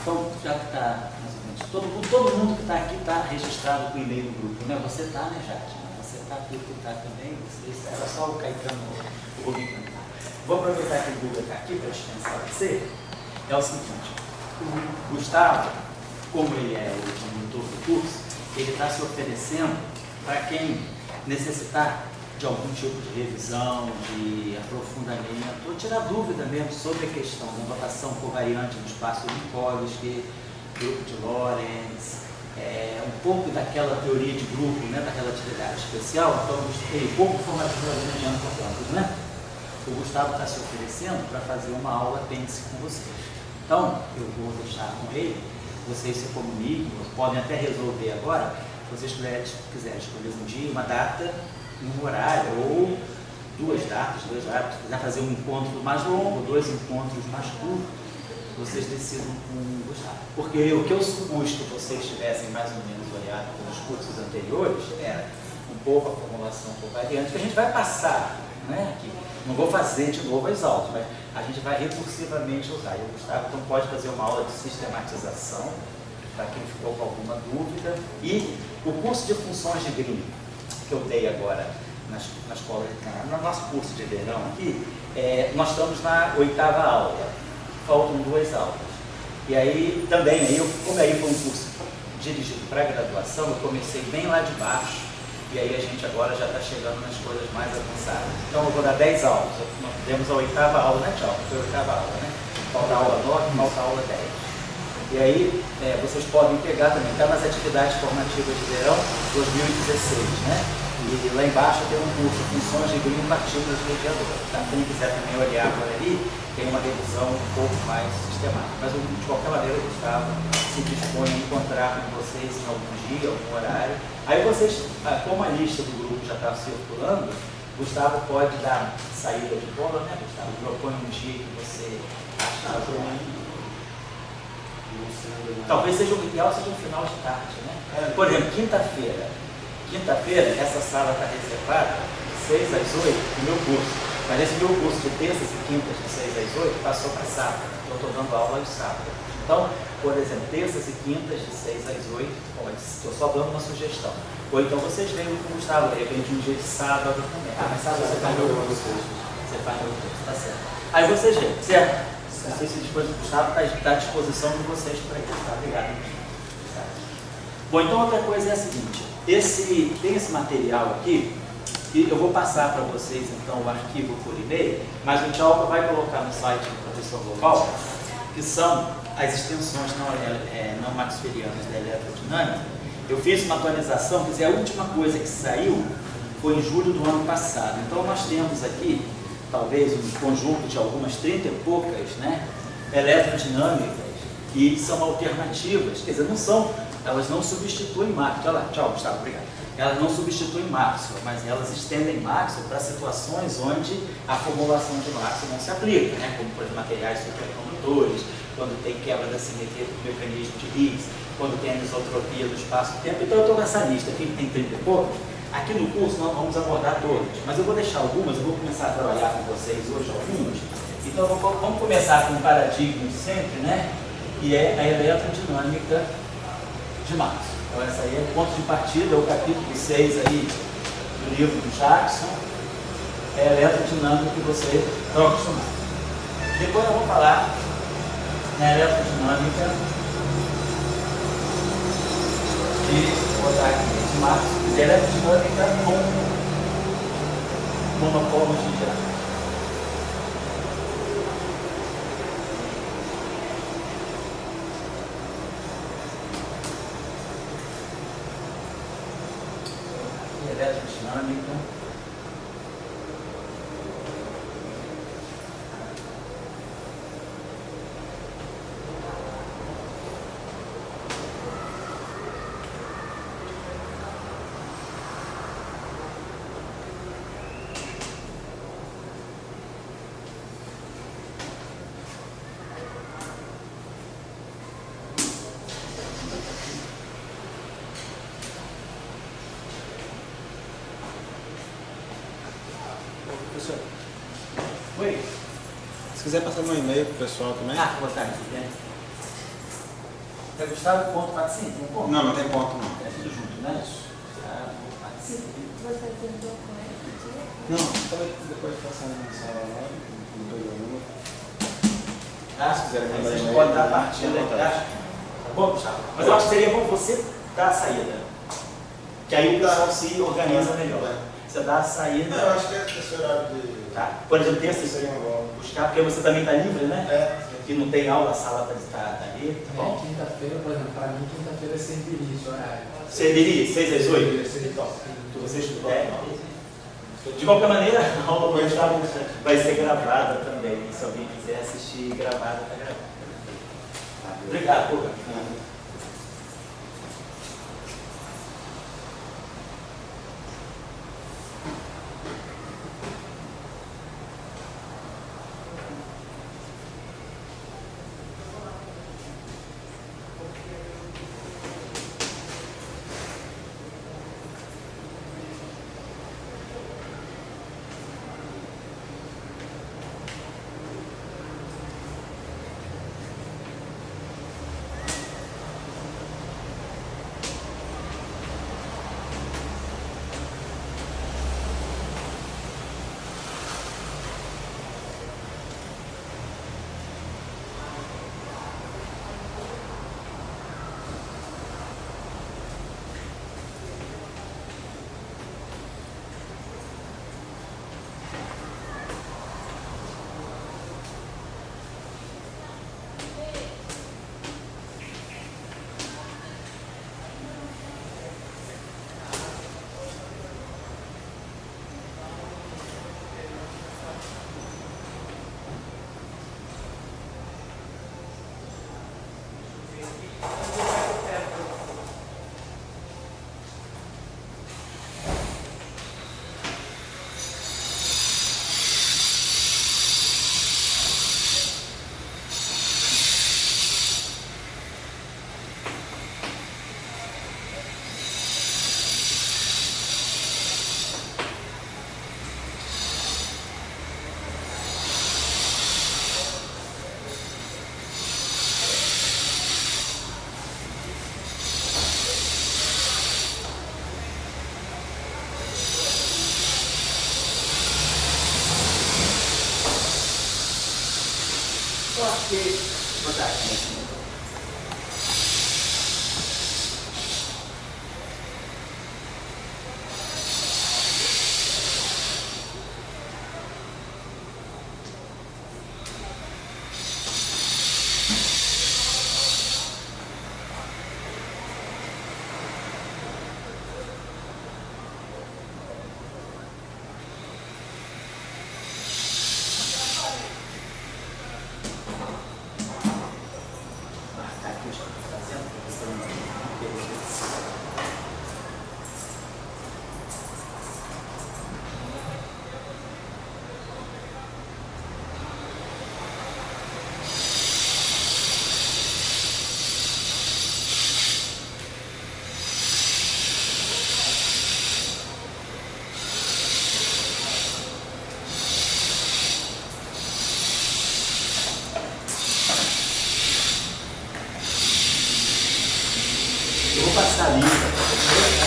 Então, já que está mais ou menos, todo mundo que está aqui está registrado com o e-mail do grupo, né? Você está, né, Jade? Você está aqui, que está também, era só o Caetano, o Rubinho. Vou aproveitar que o Google está aqui para dispensar você. É o seguinte, o Gustavo, como ele é o monitor do curso, ele está se oferecendo para quem necessitar de algum tipo de revisão, de aprofundamento, ou tirar dúvida mesmo sobre a questão da notação covariante no espaço Minkowski, grupo de Lorentz, um pouco daquela teoria de grupo, né, da relatividade especial, então um pouco formativo mediano, portanto, né? O Gustavo está se oferecendo para fazer uma aula apêndice com vocês. Então, eu vou deixar com ele, vocês se comuniquem, podem até resolver agora, se vocês quiserem escolher um dia, uma data, um horário, ou duas datas, se quiser fazer um encontro mais longo, dois encontros mais curtos, vocês decidam com o Gustavo. Porque o que eu supus que vocês tivessem mais ou menos olhado nos cursos anteriores era um pouco a formulação covariante, que a gente vai passar, né, aqui. Não vou fazer de novo as aulas, mas a gente vai recursivamente usar. E o Gustavo então pode fazer uma aula de sistematização, para quem ficou com alguma dúvida. E o curso de funções de Green, que eu dei agora na escola, no nosso curso de verão aqui, nós estamos na 8ª aula, faltam 2 aulas. E aí também, como aí foi um curso dirigido para a graduação, eu comecei bem lá de baixo, e aí a gente agora já está chegando nas coisas mais avançadas. Então eu vou dar 10 aulas, nós temos a 8ª aula, né, tchau? Foi a 8ª aula, né? Falta a aula 9, falta a aula 10. E aí, vocês podem pegar também, está nas atividades formativas de verão 2016, né? E lá embaixo tem um curso, Funções de Green Partículas Mediadoras. Tá? Quem quiser também olhar por ali, tem uma revisão um pouco mais sistemática. Mas, de qualquer maneira, o Gustavo se dispõe a encontrar com vocês em algum dia, algum horário. Aí vocês, como a lista do grupo já está circulando, Gustavo pode dar saída de bola, né, Gustavo? Propõe um dia que você acha talvez seja o ideal, seja um final de tarde, né? Por exemplo, quinta-feira, essa sala está reservada de 6 às 8 no meu curso. Mas esse meu curso de terças e quintas de 6 às 8 passou para sábado. Eu estou dando aula de sábado. Então, por exemplo, terças e quintas de 6 às 8, estou só dando uma sugestão. Ou então vocês vêm com o Gustavo, de repente um dia de sábado também. Mas sábado você faz meu curso. Você faz meu curso, tá certo. Aí vocês vêm, certo? Não sei se depois o Gustavo está à disposição de vocês para isso, tá? Obrigado. Bom, então outra coisa é a seguinte, tem esse material aqui, e eu vou passar para vocês então o arquivo por e-mail, mas o Tchalpa vai colocar no site do Professor Global, que são as extensões não maxwellianas da eletrodinâmica. Eu fiz uma atualização, quer dizer, a última coisa que saiu foi em julho do ano passado. Então nós temos aqui talvez um conjunto de algumas 30 e poucas, né, eletrodinâmicas, e são alternativas, quer dizer, elas não substituem Maxwell. Olha lá, tchau, Gustavo, obrigado. Elas não substituem Maxwell, mas elas estendem Maxwell para situações onde a formulação de Maxwell não se aplica, né, como para os materiais supercondutores, quando tem quebra da simetria do mecanismo de Higgs, quando tem anisotropia do espaço-tempo. Então eu estou nessa lista aqui, que tem 30 e poucos. Aqui no curso nós vamos abordar todas, mas eu vou deixar algumas, eu vou começar a trabalhar com vocês hoje algumas. Então vamos começar com um paradigma de sempre, né? Que é a eletrodinâmica de Maxwell. Então essa aí é o ponto de partida, é o capítulo 6 aí do livro do Jackson, é a eletrodinâmica que você está acostumado. Depois eu vou falar na eletrodinâmica vou botar aqui, de Maxwell, que é eletrodinâmica com monopólons de Dirac. Eletrodinâmica Professor, Oi? se quiser passar meu e-mail pro pessoal também. Vou botar aqui, né? É Gustavo ponto 45, não ponto? Não, não tem ponto não. É tudo junto, né? Gustavo 45. Você tentou com ele? Não, só depois de passar na sala lá, não tô jogando. Tá? Se quiserem mandar Vocês e-mail, podem dar a fica à partida aí, vontade. tá? Tá bom, Gustavo? Mas eu acho que seria bom você dar a saída. Que aí o pessoal se organiza melhor. Você dá a saída. Não, eu acho que é esse horário de... Tá? Por exemplo, terça, seria uma bola. buscar, porque você também está livre, né? É. Que não tem aula, a sala está ali, tá bom? Quinta-feira, por exemplo, para mim, quinta-feira é serviria esse horário. Serviria, 6 às 8? Seria top. Se vocês puderem. De qualquer maneira, a aula do Gustavo vai ser gravada também. Se alguém quiser assistir gravada, está gravada. Obrigado, Puga. Ok. Boa tarde. Eu vou passar a lista para você, tá?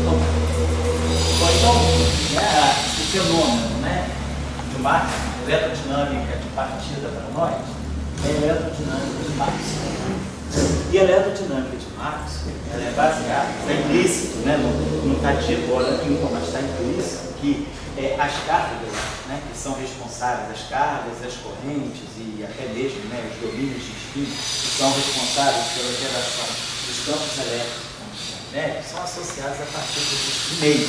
Bom, então, o fenômeno, né, de Marx, eletrodinâmica de partida para nós, é a eletrodinâmica de Marx. E a eletrodinâmica de Marx, ela é baseada, está implícito, né, não está dito hora nenhuma, mas está implícito que as cargas, né, que são responsáveis, as cargas, as correntes e até mesmo, né, os domínios de spin, que são responsáveis pela geração dos campos elétricos e campos magnéticos, são associados a partículas de meio.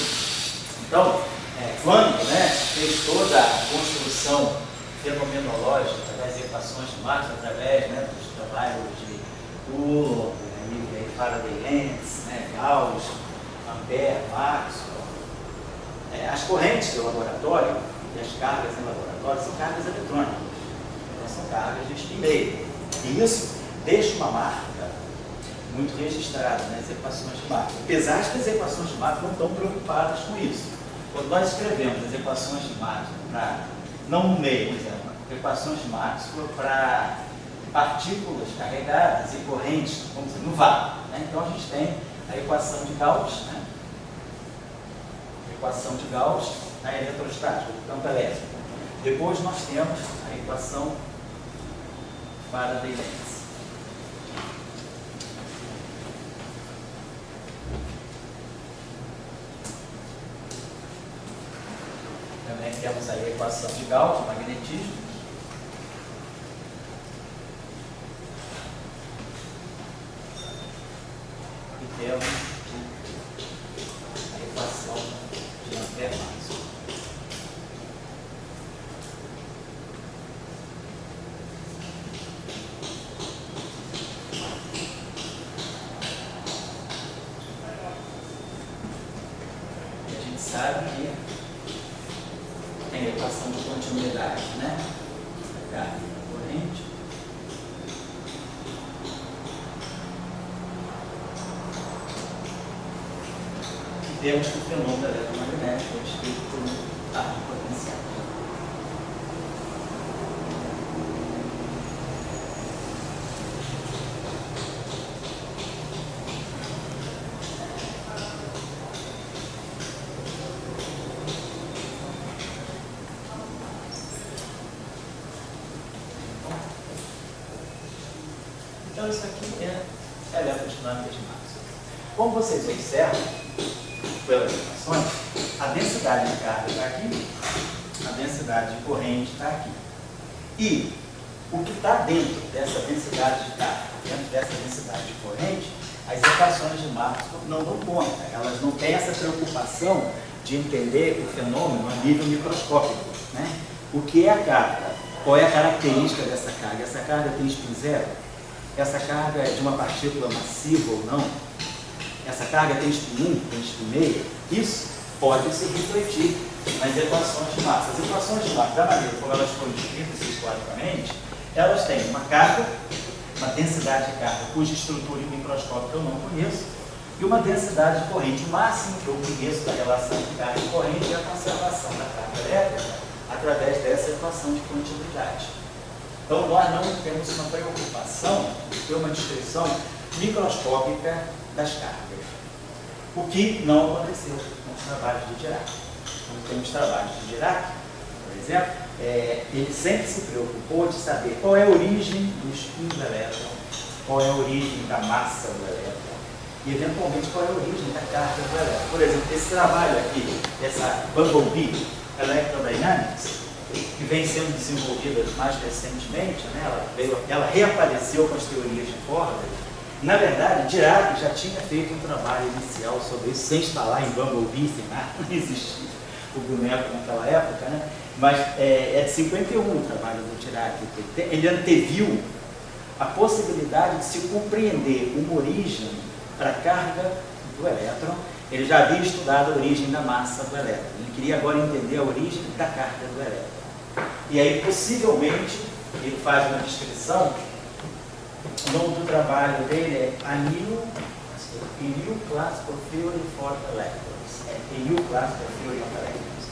Então, quando, né, fez toda a construção fenomenológica das equações de Marx, através, né, dos trabalhos de Coulomb, Faraday, Lenz, né, Gauss, Ampère, Maxwell, as correntes do laboratório e as cargas em laboratório são cargas eletrônicas, então são cargas de spin meio. E isso deixa uma marca muito registrada nas equações de Marx. Apesar de que as equações de Marx não estão preocupadas com isso. Quando nós escrevemos as equações de Marx para, não no meio, por exemplo, equações de Maxwell para partículas carregadas e correntes, vamos dizer, no vácuo, né? Então a gente tem a equação de Gauss, né? A equação de Gauss na eletrostática, do campo elétrico. Depois nós temos a equação Faraday-Lenz. Também temos aí a equação de Gauss, do magnetismo. E temos a equação de Ampère-Maxwell. E a gente sabe que tem a equação de continuidade, né? A carga e a corrente. E temos que o fenômeno eletromagnético é descrito por um arco potencial. Então isso aqui é a eletrodinâmica de Maxwell. Como vocês observam, pelas equações, a densidade de carga está aqui, a densidade de corrente está aqui. E o que está dentro dessa densidade de carga, dentro dessa densidade de corrente, as equações de Maxwell não dão conta. Elas não têm essa preocupação de entender o fenômeno a nível microscópico, né? O que é a carga? Qual é a característica dessa carga? Essa carga tem spin zero? Essa carga é de uma partícula massiva ou não? Essa carga tem spin 1, tem spin meia? Isso pode se refletir nas equações de Maxwell. As equações de Maxwell, da maneira como elas foram descritas historicamente, elas têm uma carga, uma densidade de carga cuja estrutura microscópica eu não conheço, e uma densidade de corrente. O máximo que eu conheço da relação de carga e corrente é a conservação da carga elétrica através dessa equação de continuidade. Então, nós não temos uma preocupação de ter uma descrição microscópica das cargas. O que não aconteceu nos trabalhos de Dirac. Quando temos trabalhos de Dirac, por exemplo, ele sempre se preocupou de saber qual é a origem do spin do elétron, qual é a origem da massa do elétron e, eventualmente, qual é a origem da carga do elétron. Por exemplo, esse trabalho aqui, essa Bumblebee Electrodynamics, que vem sendo desenvolvida mais recentemente, né? Ela reapareceu com as teorias de cordas. Na verdade, Dirac já tinha feito um trabalho inicial sobre isso, sem falar em Bumblebee, sem nada, não existia o boneco naquela época, né? Mas é de 51 o trabalho do Dirac. Ele anteviu a possibilidade de se compreender uma origem para a carga do elétron. Ele já havia estudado a origem da massa do elétron. Ele queria agora entender a origem da carga do elétron. E aí, possivelmente, ele faz uma descrição. O nome do trabalho dele é A New Classical Theory for Electrons. A New Classical Theory of Electrons.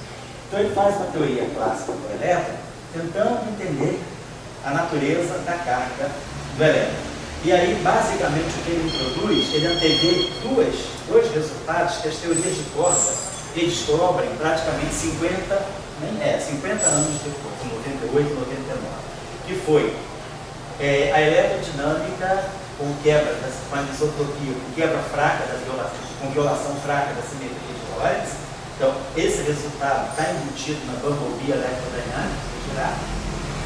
Então, ele faz uma teoria clássica do elétron, tentando entender a natureza da carga do elétron. E aí, basicamente, o que ele introduz, ele antevê dois resultados que as teorias de corda descobrem praticamente 50 anos depois, em 98, 99, que foi a eletrodinâmica com a anisotropia, com quebra fraca com violação fraca da simetria de Lorentz. Então, esse resultado está embutido na Bumblebee Electrodynamics,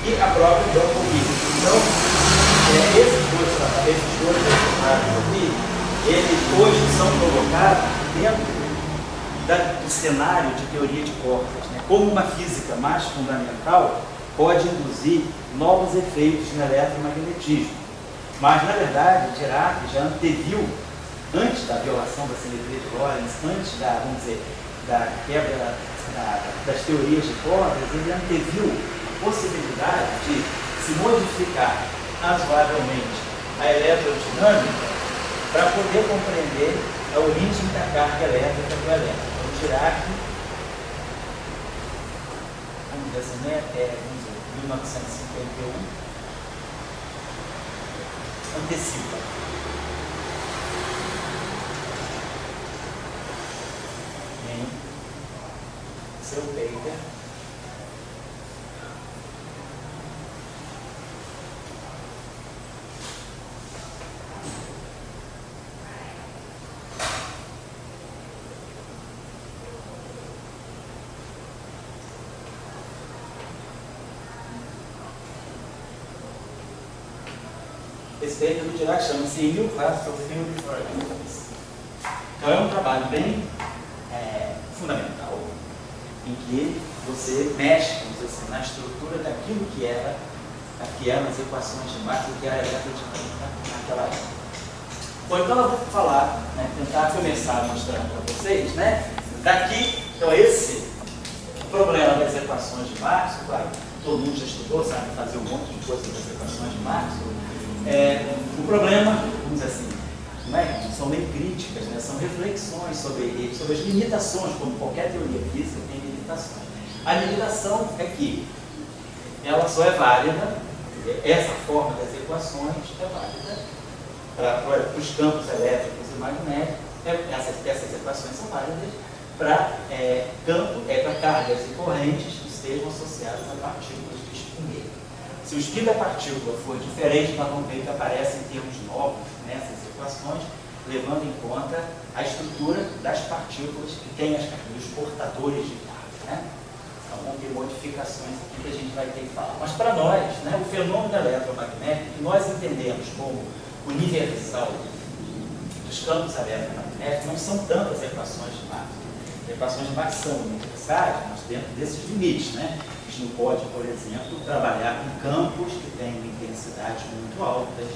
e a própria Bumblebee. Então, esses dois resultados aqui, eles hoje são colocados dentro do cenário de teoria de cordas, né? Como uma física mais fundamental pode induzir novos efeitos no eletromagnetismo. Mas, na verdade, Dirac já anteviu, antes da violação da simetria de Lorentz, antes da, vamos dizer, da quebra das teorias de cordas, ele anteviu a possibilidade de se modificar razoavelmente a eletrodinâmica para poder compreender a origem da carga elétrica do elétron. Então, Dirac, vamos dizer assim, 1951, antecipa. Em seu paper, esse paper do Dirac chama-se New Classical Theory for Humans. Então é um trabalho bem fundamental, em que você mexe, vamos dizer assim, na estrutura daquilo que eram as equações de Marx e que era a eletrodinâmica naquela época. Bom, então eu vou falar, tentar começar mostrando para vocês, daqui, então esse problema das equações de Marx, claro, todo mundo já estudou, sabe fazer um monte de coisa das equações de Marx. O problema, vamos dizer assim, são bem críticas, são reflexões sobre as limitações, como qualquer teoria física tem limitações. A limitação é que ela só é válida, essa forma das equações é válida para os campos elétricos e magnéticos, essas equações são válidas para cargas e correntes que estejam associadas a partículas de spin gauge. Se o spin da partícula for diferente, nós vamos ver que aparecem termos novos nessas equações, levando em conta a estrutura das partículas que têm os portadores de carga. Então vão ter modificações aqui que a gente vai ter que falar. Mas para nós, o fenômeno eletromagnético, que nós entendemos como universal dos campos eletromagnéticos, não são tantas equações de Marx. As equações de Marx são universais, mas dentro desses limites. A gente não pode, por exemplo, trabalhar com campos que têm intensidades muito altas.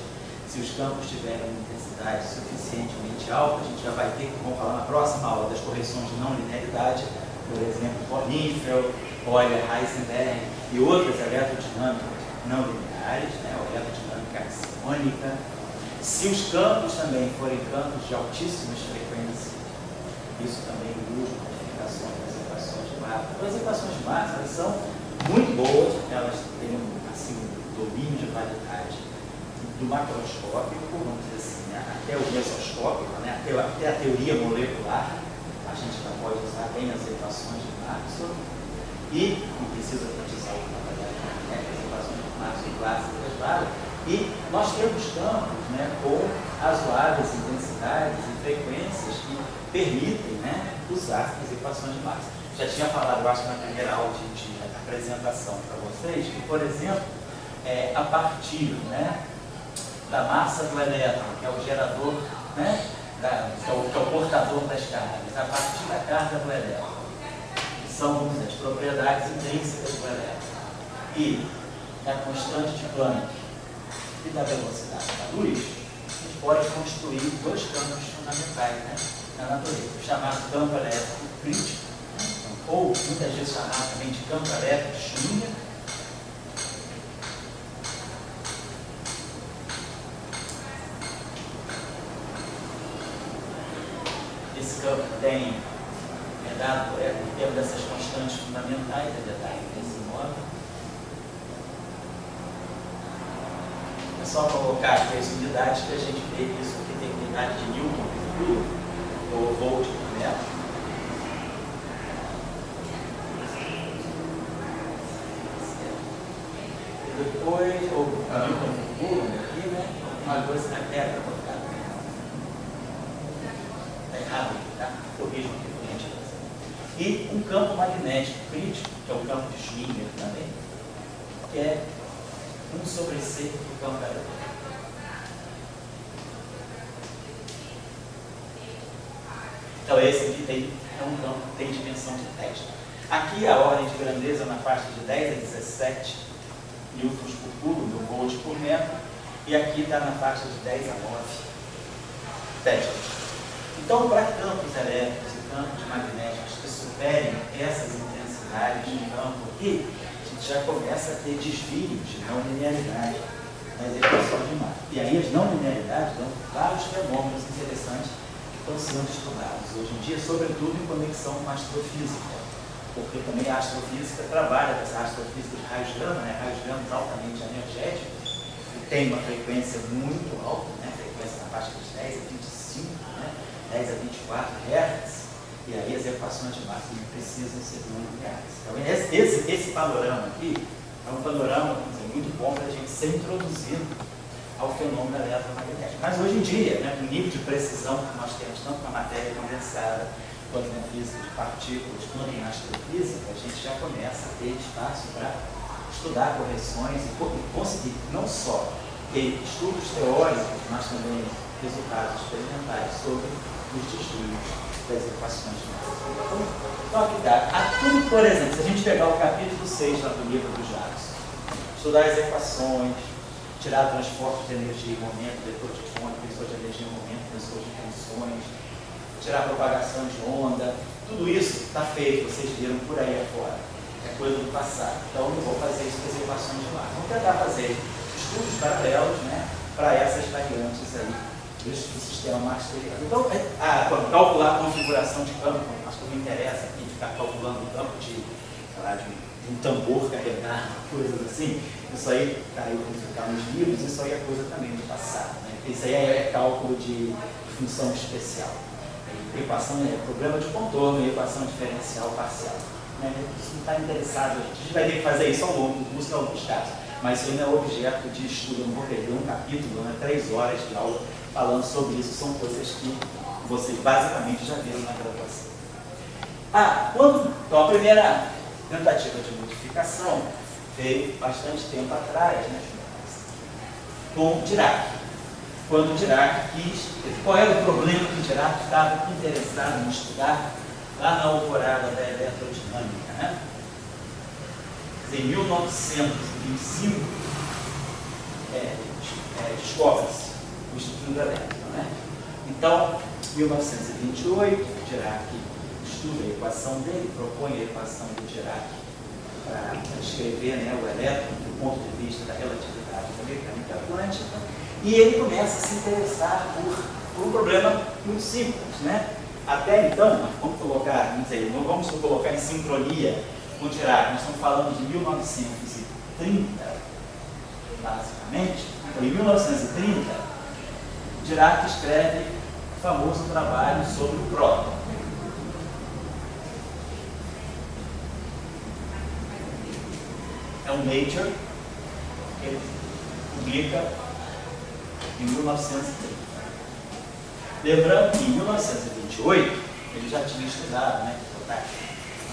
Se os campos tiverem uma intensidade suficientemente alta, a gente já vai ter, vamos falar na próxima aula, das correções de não linearidade, por exemplo, Kornfeld, Euler, Heisenberg e outras eletrodinâmicas não lineares, a eletrodinâmica axiônica. Se os campos também forem campos de altíssimas frequências, isso também usa modificações das equações de Marx. Então, as equações de Marx, elas são muito boas, elas têm assim, um domínio de validade do macroscópico, vamos dizer assim, até o mesoscópico, até a teoria molecular, a gente já pode usar bem as equações de Marx e não precisa utilizar o trabalhar, as equações de Marx clássicas várias. E nós temos campos com razoáveis intensidades e frequências que permitem usar as equações de Marx. Já tinha falado, eu acho, na primeira aula de apresentação para vocês, que, por exemplo, a partir da massa do elétron, que é o gerador, que é o portador das cargas, a partir da carga do elétron, que são, vamos dizer, as propriedades intrínsecas do elétron, e da constante de Planck e da velocidade da luz, a gente pode construir dois campos fundamentais na natureza, o chamado campo elétrico crítico, ou muitas vezes chamado também de campo elétrico de Schrödinger. Esse campo é dado por termos dessas constantes fundamentais, é dado desse modo. É só colocar aqui as unidades que a gente vê que isso aqui tem unidade de Newton por Coulomb, ou volt por metro. E depois, ou Newton por Coulomb aqui, uma coisa na Terra colocada. Está errado aqui, tá? Corrijam aqui por gentileza. E um campo magnético crítico, que é o campo de Schrödinger também, que é 1/c do campo elétrico. Então esse aqui é um campo que tem dimensão de 10. Aqui a ordem de grandeza na faixa de 10 a 17 newtons por coulomb, volt por metro, e aqui está na faixa de 10 a 9 teslas. Então, para campos elétricos e campos magnéticos que superem essas intensidades de campo aqui, a gente já começa a ter desvios de não linearidade nas equações de Marx. E aí as não linearidades dão vários fenômenos interessantes que estão sendo estudados hoje em dia, sobretudo em conexão com a astrofísica. porque também a astrofísica trabalha com essa astrofísica de raios gama, né? Raios gama altamente energéticos, que tem uma frequência muito alta, né? Frequência na faixa dos 10 a 25, né? 10 a 24 Hz, e aí as equações de Maxwell precisam ser não lineares. Então, esse panorama aqui é um panorama, vamos dizer, muito bom para a gente ser introduzido ao fenômeno eletromagnético. Mas hoje em dia, né, com o nível de precisão que nós temos, tanto na matéria condensada, quanto na física de partículas, quanto em astrofísica, a gente já começa a ter espaço para estudar correções e conseguir não só ter estudos teóricos, mas também resultados experimentais sobre os desvios das equações de Maxwell. Então, aqui dá. Tudo, por exemplo, se a gente pegar o capítulo 6 lá do livro dos Jacques, estudar as equações, tirar transporte de energia em momento, vetor de fonte, vetor de energia em momento, vetor de tensões, tirar propagação de onda, tudo isso está feito, vocês viram por aí afora. É coisa do passado. Então, eu não vou fazer isso com as equações de lá. Vamos tentar fazer estudos paralelos, né, para essas variantes aí do sistema maxwelliano. Então, calcular a configuração de campo, mas que me interessa aqui, ficar calculando o campo de um tambor carregar, coisas assim, isso aí está aí nos livros, isso aí é coisa também do passado. Né? Isso aí é cálculo de função especial. Equação é problema de contorno e equação diferencial parcial. Né? Isso não está interessado, a gente vai ter que fazer isso ao longo do curso em alguns casos, mas isso não é objeto de estudo, eu não vou perder um capítulo, né, 3 horas de aula falando sobre isso, são coisas que vocês basicamente já viram na graduação. Então a primeira tentativa de modificação veio bastante tempo atrás, né, com Dirac. Quando Dirac quis, qual era o problema que Dirac estava interessado em estudar lá na alvorada da eletrodinâmica, né? Em 1925, descobre-se o Instituto do Elétron, né? Então, em 1928, Dirac estuda a equação dele, propõe a equação do Dirac para descrever, né, o elétron do ponto de vista da relatividade da mecânica quântica, e ele começa a se interessar por um problema muito simples, né? Até então, vamos colocar em sincronia com Dirac, nós estamos falando de 1930, basicamente. Em 1930, Dirac escreve o famoso trabalho sobre o próton. É um Nature, ele publica em 1930. Lembrando que em 1928 ele já tinha estudado, né?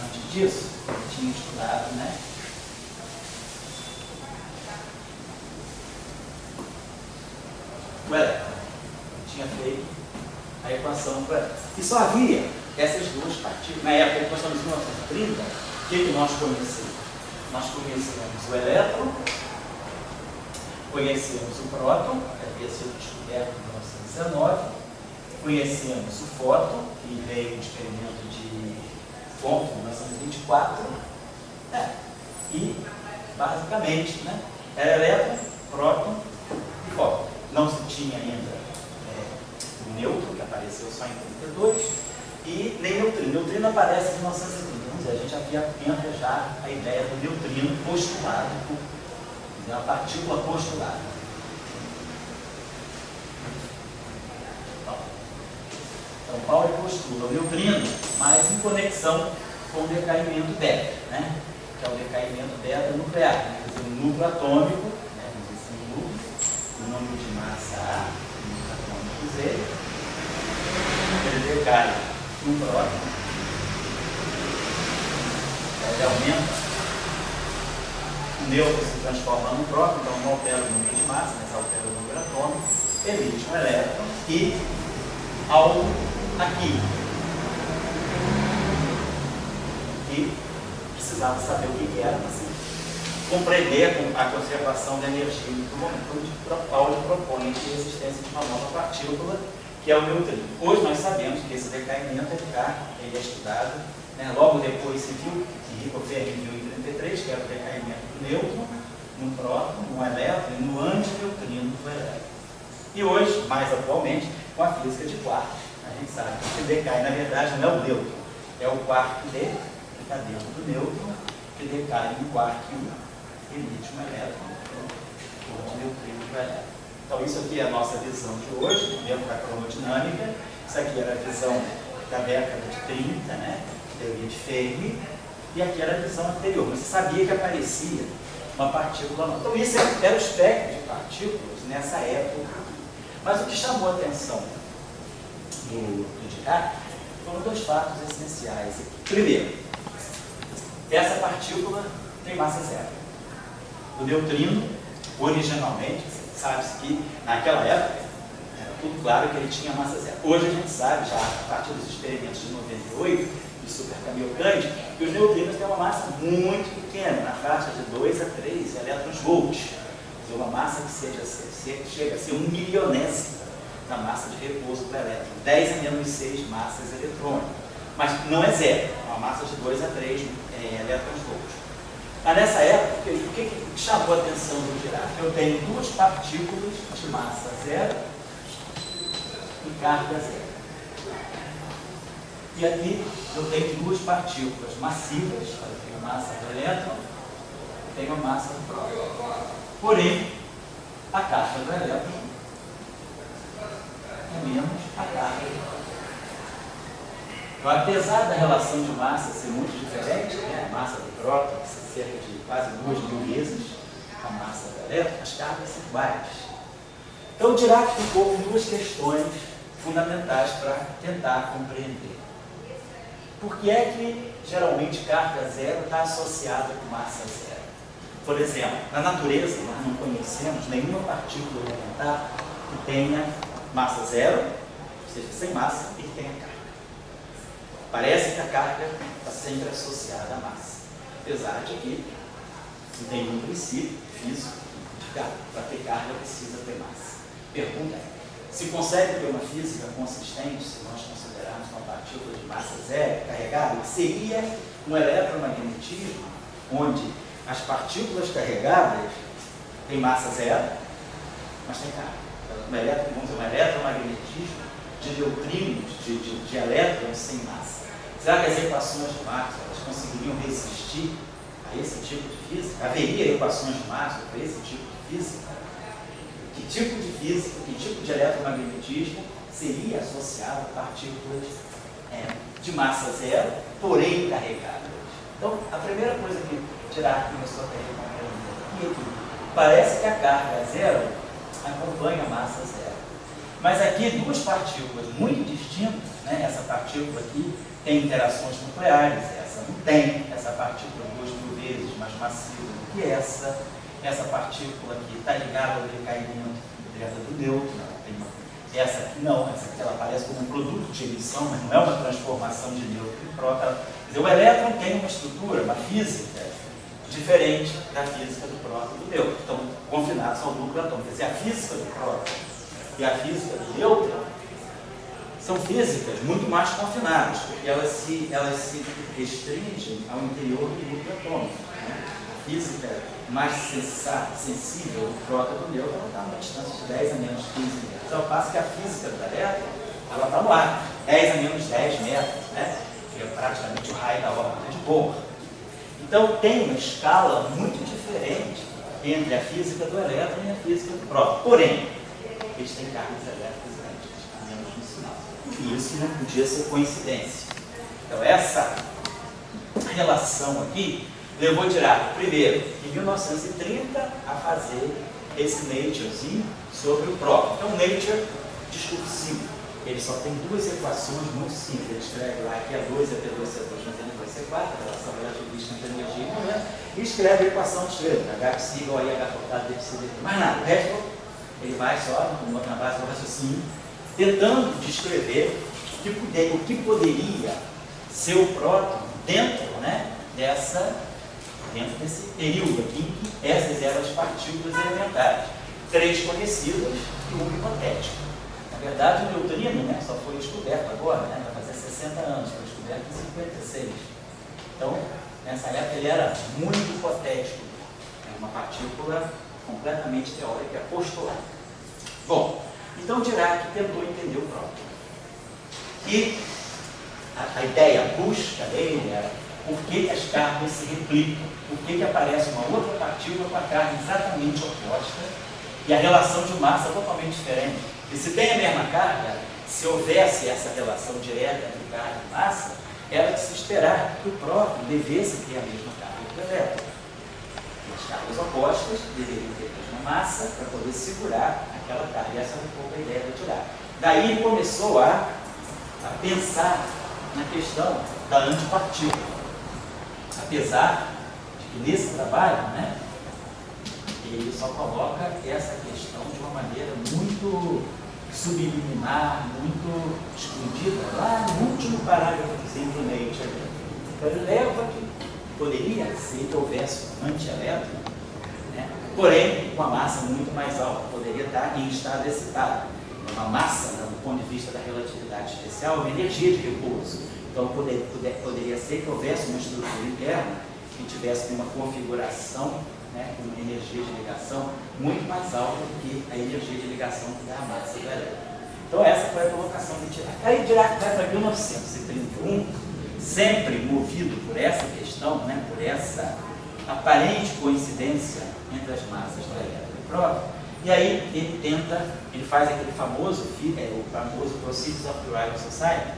Antes disso, ele tinha estudado, né? O elétron. Tinha feito a equação para elétron. E só havia essas duas partículas. Na época, nós estamos em 1930, o que nós conhecemos? Nós conhecemos o elétron, conhecemos o próton, que havia sido descoberto em 1919, conhecemos o fóton, que veio um experimento de Compton em 1924, e basicamente, né, era elétron, próton e fóton. Não se tinha ainda o nêutron, que apareceu só em 32, e nem neutrino. O neutrino aparece em 1930. Vamos dizer, a gente aqui entra já a ideia do neutrino postulado, a partícula postulada. Então, Pauli postula o neutrino, mas em conexão com o decaimento beta, né? Que é o decaimento beta nuclear, né? Quer dizer, um núcleo atômico, né? Vamos dizer assim, um núcleo, o número de massa A, o número atômico Z, ele decai no próton, ele aumenta, o nêutron se transforma no próton, então não altera o número de massa, mas altera o número atômico, emite um elétron e algo aqui. E precisava saber o que era para se compreender a conservação da energia no momento onde Pauli propõe a existência de uma nova partícula, que é o neutrino. Hoje nós sabemos que esse decaimento ele é estudado, né? Logo depois se viu, que Ricoeur viu em 33, que era o decaimento do nêutron, no próton, no elétron e no antineutrino do elétron. E hoje, mais atualmente, com a física de quartos, a gente sabe que decai, na verdade, não é o nêutron, é o quarto D, que está dentro do nêutron, que decai em um quark e emite um elétron, onde neutrino do elétron. Então, isso aqui é a nossa visão de hoje, dentro da cromodinâmica. Isso aqui era a visão da década de 30, né? Teoria de Fermi. E aqui era a visão anterior. Você sabia que aparecia uma partícula nova. Então, isso era o espectro de partículas nessa época. Mas o que chamou a atenção do Dirac foram dois fatos essenciais. Primeiro, essa partícula tem massa zero. O neutrino, originalmente, sabe-se que naquela época era tudo claro que ele tinha massa zero. Hoje a gente sabe, já a partir dos experimentos de 98, do Super Cavalcante, que os neutrinos têm uma massa muito pequena, na faixa de 2 a 3 elétrons-volts. Uma massa que chega a ser 1 milionésima da massa de repouso do elétron. 10 a menos 6 massas eletrônicas. Mas não é zero, é uma massa de 2 a 3 elétrons-volts. Mas nessa época, o que chamou a atenção do Dirac? Eu tenho duas partículas de massa zero e carga zero. E aqui eu tenho duas partículas massivas, eu tenho a massa do elétron, tenho a massa do próton. Porém, a carga do elétron é menos a carga do próton. Então, apesar da relação de massa ser muito diferente, né, a massa do próton ser cerca de quase 2.000 vezes a massa do elétron, as cargas são iguais. Então, o Dirac ficou com duas questões fundamentais para tentar compreender. Por que é que, geralmente, carga zero está associada com massa zero? Por exemplo, na natureza, nós não conhecemos nenhuma partícula elementar que tenha massa zero, ou seja, sem massa, e que tenha carga. Parece que a carga está sempre associada à massa, apesar de que não tem nenhum princípio físico de carga. Para ter carga, precisa ter massa. Pergunta é, se consegue ter uma física consistente, se nós considerarmos uma partícula de massa zero carregada, que seria um eletromagnetismo onde as partículas carregadas têm massa zero, mas tem carga. Vamos dizer, um eletromagnetismo de neutrinos, de elétrons sem massa. Será que as equações de Maxwell elas conseguiriam resistir a esse tipo de física? Haveria equações de Maxwell para esse tipo de física? Que tipo de física, que tipo de eletromagnetismo seria associado a partículas de massa zero, porém carregadas? Então, a primeira coisa que Dirac começou a ter aqui, parece que a carga zero acompanha a massa zero. Mas aqui duas partículas muito distintas, né? Essa partícula aqui tem interações nucleares, essa não tem, essa partícula 2.000 vezes mais massiva do que essa. Essa partícula aqui está ligada ao decaimento direta do nêutron. Essa aqui não, essa aqui ela aparece como um produto de emissão, mas não é uma transformação de nêutron em próton. Quer dizer, o elétron tem uma estrutura, uma física diferente da física do próton e do nêutron. Estão confinados ao núcleo atômico. Quer dizer, a física do próton e a física do nêutron são físicas muito mais confinadas, porque elas se restringem ao interior do núcleo atômico. Né? A física mais sensível do próton e do nêutron está a uma distância de 10 a menos 15 metros. Ao passo que a física do elétron, ela está no ar, 10 a menos 10 metros, né? Que é praticamente o raio da órbita de Bohr. Então tem uma escala muito diferente entre a física do elétron e a física do próton. Porém, eles têm cargas elétricas idênticas, a menos no sinal. E isso não podia ser coincidência. Então essa relação aqui levou Dirac, primeiro, em 1930, a fazer esse Naturezinho sobre o próton. Então, Nature discursivo. Ele só tem duas equações muito simples. Ele escreve lá que é 2 é P2C2 mais N2C4, a relação relativista entre energia e momento, e escreve a equação de Schrödinger, H igual a I, H cortado, dψ. Mais nada. O resto, ele vai só na base do raciocínio, tentando descrever o que poderia ser o próton dentro, né, dentro desse período aqui em que essas eram as partículas elementares. 3 conhecidas e 1 hipotético. Na verdade, o neutrino, né, só foi descoberto agora, né, vai fazer 60 anos, foi descoberto em 56. Então, nessa época ele era muito hipotético. É uma partícula completamente teórica, postulada. Bom, então Dirac tentou entender o próton. E a ideia, a busca dele era por que as cargas se replicam, por que aparece uma outra partícula com a carga exatamente oposta e a relação de massa totalmente diferente. E se tem a mesma carga, se houvesse essa relação direta entre carga e massa, era de se esperar que o próton devesse ter a mesma carga que o elétron. As cargas opostas deveriam ter a mesma massa para poder segurar aquela carga. E essa é um pouco a ideia de tirar. Daí ele começou a pensar na questão da antipartícula. Apesar de que nesse trabalho, né, ele só coloca essa questão de uma maneira muito subliminar, muito escondida, lá no último parágrafo do Nature. Então ele leva que poderia ser que houvesse um antielétron, né, porém com uma massa muito mais alta, poderia estar em estado excitado. Uma massa, né, do ponto de vista da relatividade especial, uma energia de repouso. Então poderia ser que houvesse uma estrutura interna que tivesse uma configuração, né, com uma energia de ligação muito mais alta do que a energia de ligação que dá a massa do elétron. Então essa foi a colocação de Dirac. Aí Dirac vai para 1931, sempre movido por essa questão, né, por essa aparente coincidência entre as massas do elétron e próton. E aí ele faz aquele famoso, o famoso Proceedings of the Royal Society.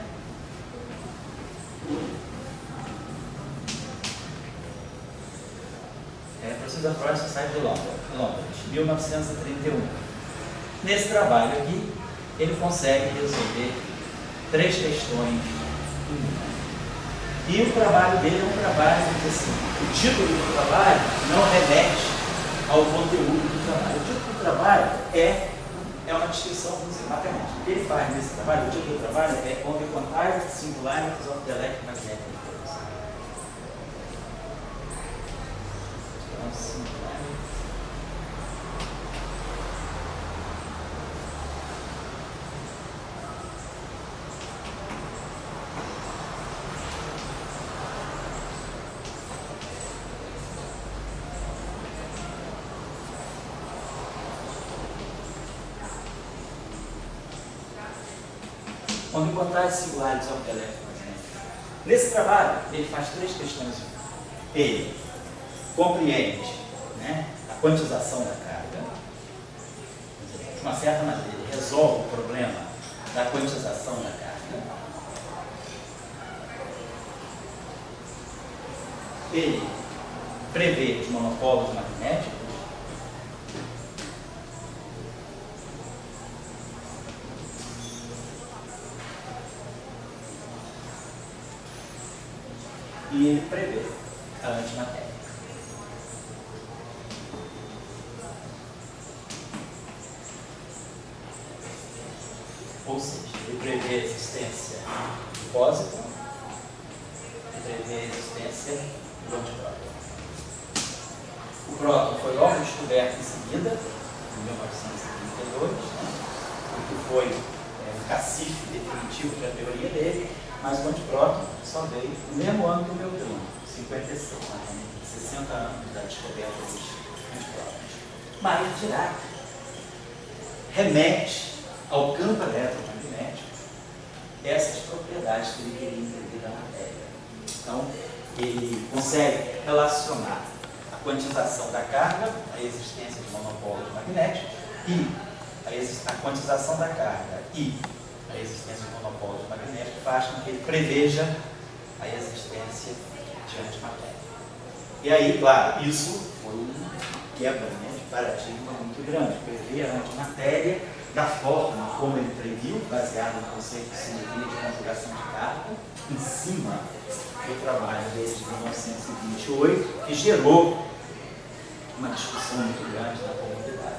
Proceedings of the Royal Society de Londres, 1931. Nesse trabalho aqui, ele consegue resolver 3 questões. E o trabalho dele é um trabalho, assim, o título do trabalho não remete ao conteúdo do trabalho. O título do trabalho é uma descrição matemática. O que ele faz nesse trabalho, o título do trabalho é On the Quantized Singularities of the Electromagnetic Force. Onde encontrar as singularidades ao telefone. Nesse trabalho, ele faz 3 questões. Ele compreende, né, a quantização da carga, de uma certa maneira, ele resolve o problema da quantização da carga. Ele prevê os monopolos magnéticos. E ele prevê a antimatéria. Ou seja, ele prevê a existência do pósitron e prevê a existência do antipróton. O próton foi logo descoberto em seguida, em 1932, né? O que foi o cacife definitivo da teoria dele. Mas o antipróton só veio no mesmo ano que o neutrino, 56, 60 anos da descoberta dos antiprótons. Mas Dirac remete ao campo eletromagnético essas propriedades que ele queria entender da matéria. Então, ele consegue relacionar a quantização da carga, a existência de monopolos magnéticos, e a quantização da carga e a existência de monopolos magnéticos faz com que ele preveja a existência de antimatéria. E aí, claro, isso foi um quebra, né, de paradigma muito grande. Prever a antimatéria da forma como ele previu, baseado no conceito de simetria de conjugação de carga, em cima do trabalho desde 1928, que gerou uma discussão muito grande na comunidade.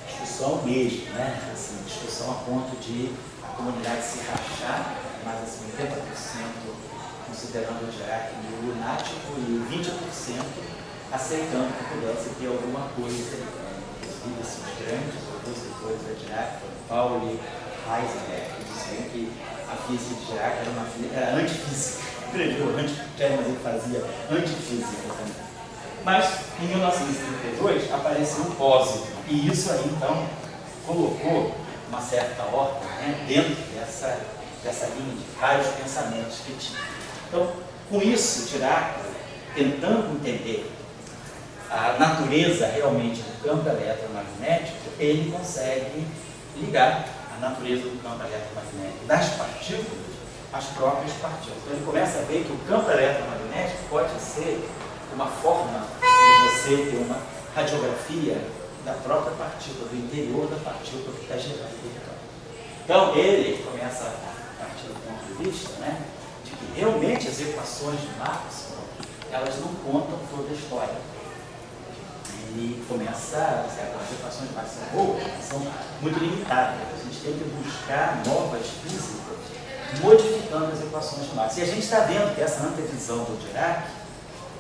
Discussão mesmo, né? Assim, discussão a ponto de a comunidade se rachar, mais assim, 80% considerando o Dirac lunático e 20% aceitando que pudesse ter alguma coisa, inclusive esses grandes opositores da Dirac, foram Pauli e Heisenberg, que diziam que a física de Dirac era antifísica, previu antimatéria, mas ele fazia antifísica também. Mas em 1932 apareceu o pósitron, e isso aí então colocou uma certa ordem, né, dentro dessa linha de vários pensamentos que tinha. Então, Com isso, Dirac, tentando entender a natureza realmente do campo eletromagnético, ele consegue ligar a natureza do campo eletromagnético das partículas às próprias partículas. Então ele começa a ver que o campo eletromagnético pode ser uma forma de você ter uma radiografia da própria partícula, do interior da partícula que está gerando aquele campo. Então ele começa a partir do ponto de vista, né, de que realmente as equações de Maxwell, elas não contam toda a história. Ele começa a dizer que as equações de Maxwell são muito limitadas. A gente tem que buscar novas físicas modificando as equações de Maxwell. E a gente está vendo que essa antevisão do Dirac,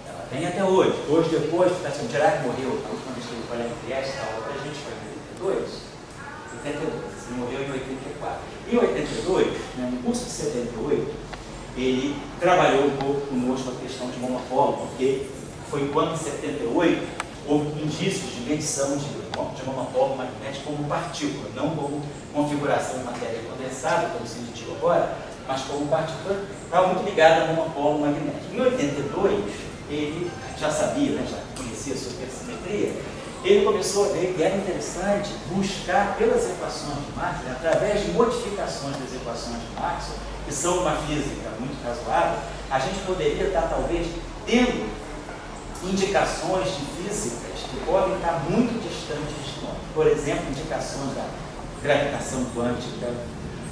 ela vem até hoje. Hoje depois, o Dirac morreu, a última vez que ele foi lá em Trieste, a outra a gente foi em 82. Ele morreu em 84. Em 82, né, no curso de 78, ele trabalhou um pouco conosco a questão de monopolo, porque foi quando, em 78, houve indícios de medição de monopolo magnético como partícula, não como configuração de matéria condensada, como se mediu agora, mas como partícula, estava muito ligada ao monopolo magnético. Em 82, ele já sabia, né, já conhecia a supersimetria, ele começou a ver que era interessante buscar pelas equações de Maxwell, através de modificações das equações de Maxwell, que são uma física muito razoável, a gente poderia estar talvez tendo indicações de físicas que podem estar muito distantes de nós. Por exemplo, indicações da gravitação quântica,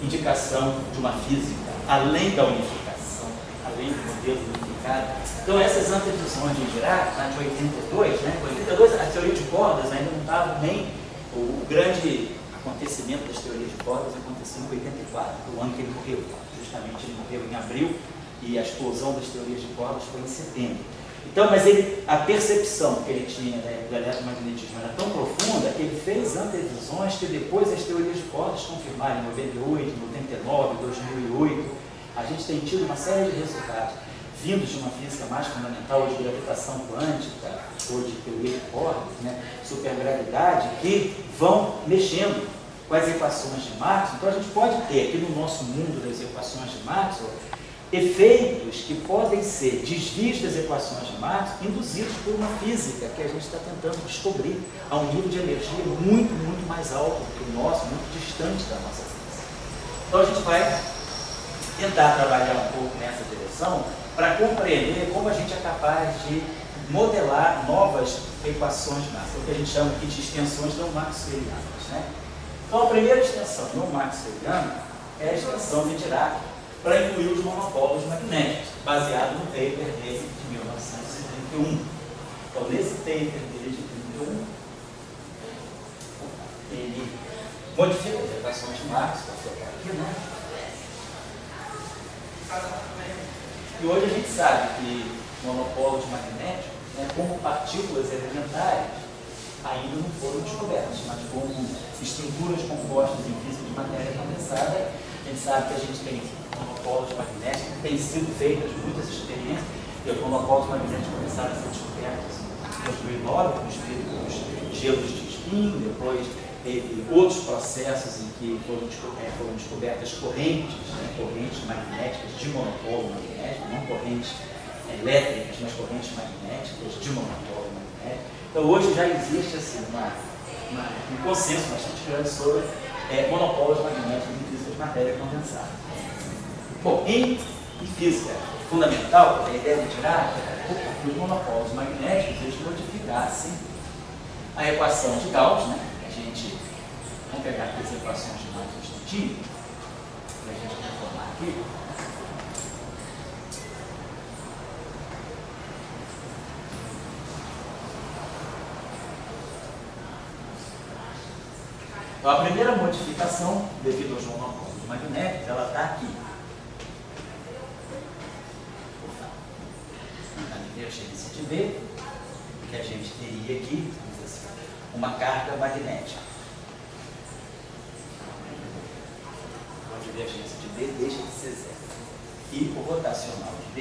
indicação de uma física além da unificação, além do modelo unificado. Então, essas antevisões de Dirac, de 82, né? Em 82, a teoria de cordas ainda não estava nem... O grande acontecimento das teorias de cordas aconteceu em 84, o ano que ele morreu. Justamente ele morreu em abril e a explosão das teorias de cordas foi em setembro. Então, mas a percepção que ele tinha do eletromagnetismo era tão profunda que ele fez antevisões que depois as teorias de cordas confirmaram em 98, 99, 2008. A gente tem tido uma série de resultados vindos de uma física mais fundamental, ou de gravitação quântica, ou de teoria de cordas, né, supergravidade, que vão mexendo com as equações de Maxwell. Então, a gente pode ter aqui no nosso mundo das equações de Maxwell efeitos que podem ser desvios das equações de Maxwell induzidos por uma física que a gente está tentando descobrir a um nível de energia muito, muito mais alto do que o nosso, muito distante da nossa física. Então a gente vai tentar trabalhar um pouco nessa direção para compreender como a gente é capaz de modelar novas equações de Maxwell, o que a gente chama aqui de extensões não maxwellianas, né? Então a primeira extensão não maxwelliana é a extensão de Dirac, para incluir os monopolos magnéticos, baseado no paper dele de 1931. Então, nesse paper dele de 1931, ele modifica as equações de Maxwell, aqui, né? E hoje a gente sabe que monopolos magnéticos, né, como partículas elementares, ainda não foram descobertas, mas como estruturas compostas em física de matéria condensada, a gente sabe que a gente tem monopolos magnéticos, têm sido feitas muitas experiências, e os monopolos magnéticos começaram a ser descobertos em 2009, com os gelos de spin, depois teve outros processos em que foram descobertas correntes, né, correntes magnéticas de monopolo magnético, não correntes elétricas, mas correntes magnéticas de monopolo magnético. Então hoje já existe assim, um consenso bastante grande sobre monopólios magnéticos em física de matéria condensada. Bom, em física fundamental, a ideia de tirar que os monopólios magnéticos eles modificassem a equação de Gauss, né? Vamos pegar aqui as equações de Gauss instantinho, para a gente transformar aqui. Então, a primeira modificação, devido aos monopólios magnéticos, ela está aqui. Na divergência de B, que a gente teria aqui, vamos dizer assim, uma carga magnética. A divergência de B deixa de ser zero. E o rotacional de B.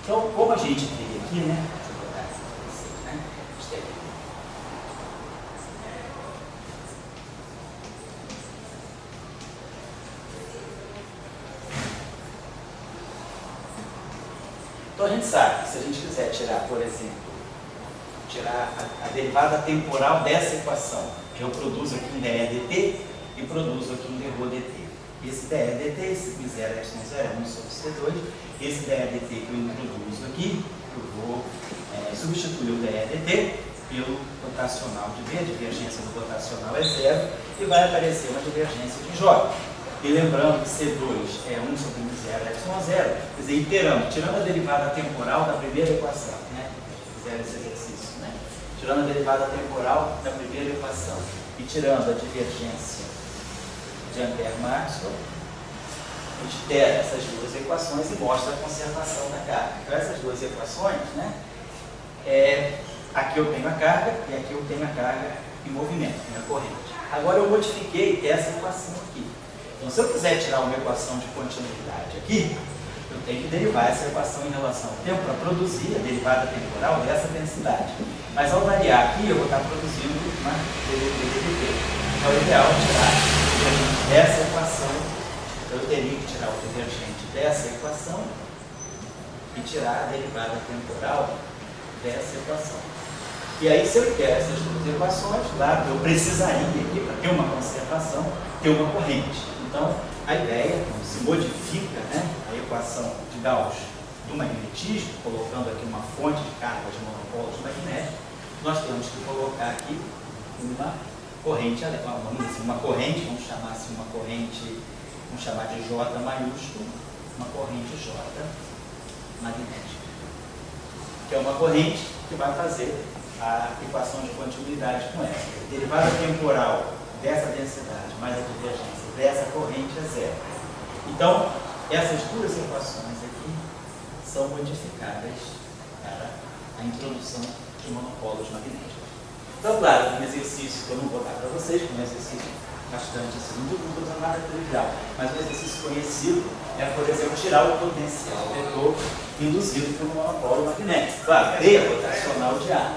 Então, como a gente teria aqui, né? Deixa eu botar aqui para vocês, né? Então a gente sabe que se a gente quiser tirar, por exemplo, tirar a derivada temporal dessa equação, que eu produzo aqui em dE dt e produzo aqui em dρ dt. Esse dE dt, esse μ0 ε0 é 1 sobre C2, esse dE dt que eu introduzo aqui, eu vou substituir o dE dt pelo rotacional de V, a divergência do rotacional é zero, e vai aparecer uma divergência de J. E lembrando que C2 é 1 sobre μ0 ε0, quer dizer, iterando, tirando a derivada temporal da primeira equação, né? Fizeram esse exercício, né? Tirando a derivada temporal da primeira equação e tirando a divergência de Ampère-Maxwell, a gente itera essas duas equações e mostra a conservação da carga. Então essas duas equações, né? Aqui eu tenho a carga e aqui eu tenho a carga em movimento, minha corrente. Agora eu modifiquei essa equação aqui. Então se eu quiser tirar uma equação de continuidade aqui, eu tenho que derivar essa equação em relação ao tempo para produzir a derivada temporal dessa densidade. Mas ao variar aqui, eu vou estar produzindo uma ddt. Então é ideal tirar essa equação. Eu teria que tirar o divergente dessa equação e tirar a derivada temporal dessa equação. E aí, se eu itero essas duas equações, claro, eu precisaria aqui, para ter uma conservação, ter uma corrente. Então, a ideia, quando se modifica, né, a equação de Gauss do magnetismo, colocando aqui uma fonte de carga de monopolos magnéticos, nós temos que colocar aqui uma corrente, uma corrente, vamos chamar assim, uma corrente, vamos chamar de J maiúsculo, uma corrente J magnética, que é uma corrente que vai fazer a equação de continuidade com essa. A derivada temporal dessa densidade mais a divergência dessa corrente é zero. Então, essas duas equações aqui são modificadas para a introdução de monopolos magnéticos. Então, claro, um exercício que eu não vou dar para vocês, que é um exercício bastante assim, não estou usando nada trivial, mas um exercício conhecido é, por exemplo, tirar o potencial vetor induzido por um monopolo magnético. Claro, P é rotacional de A.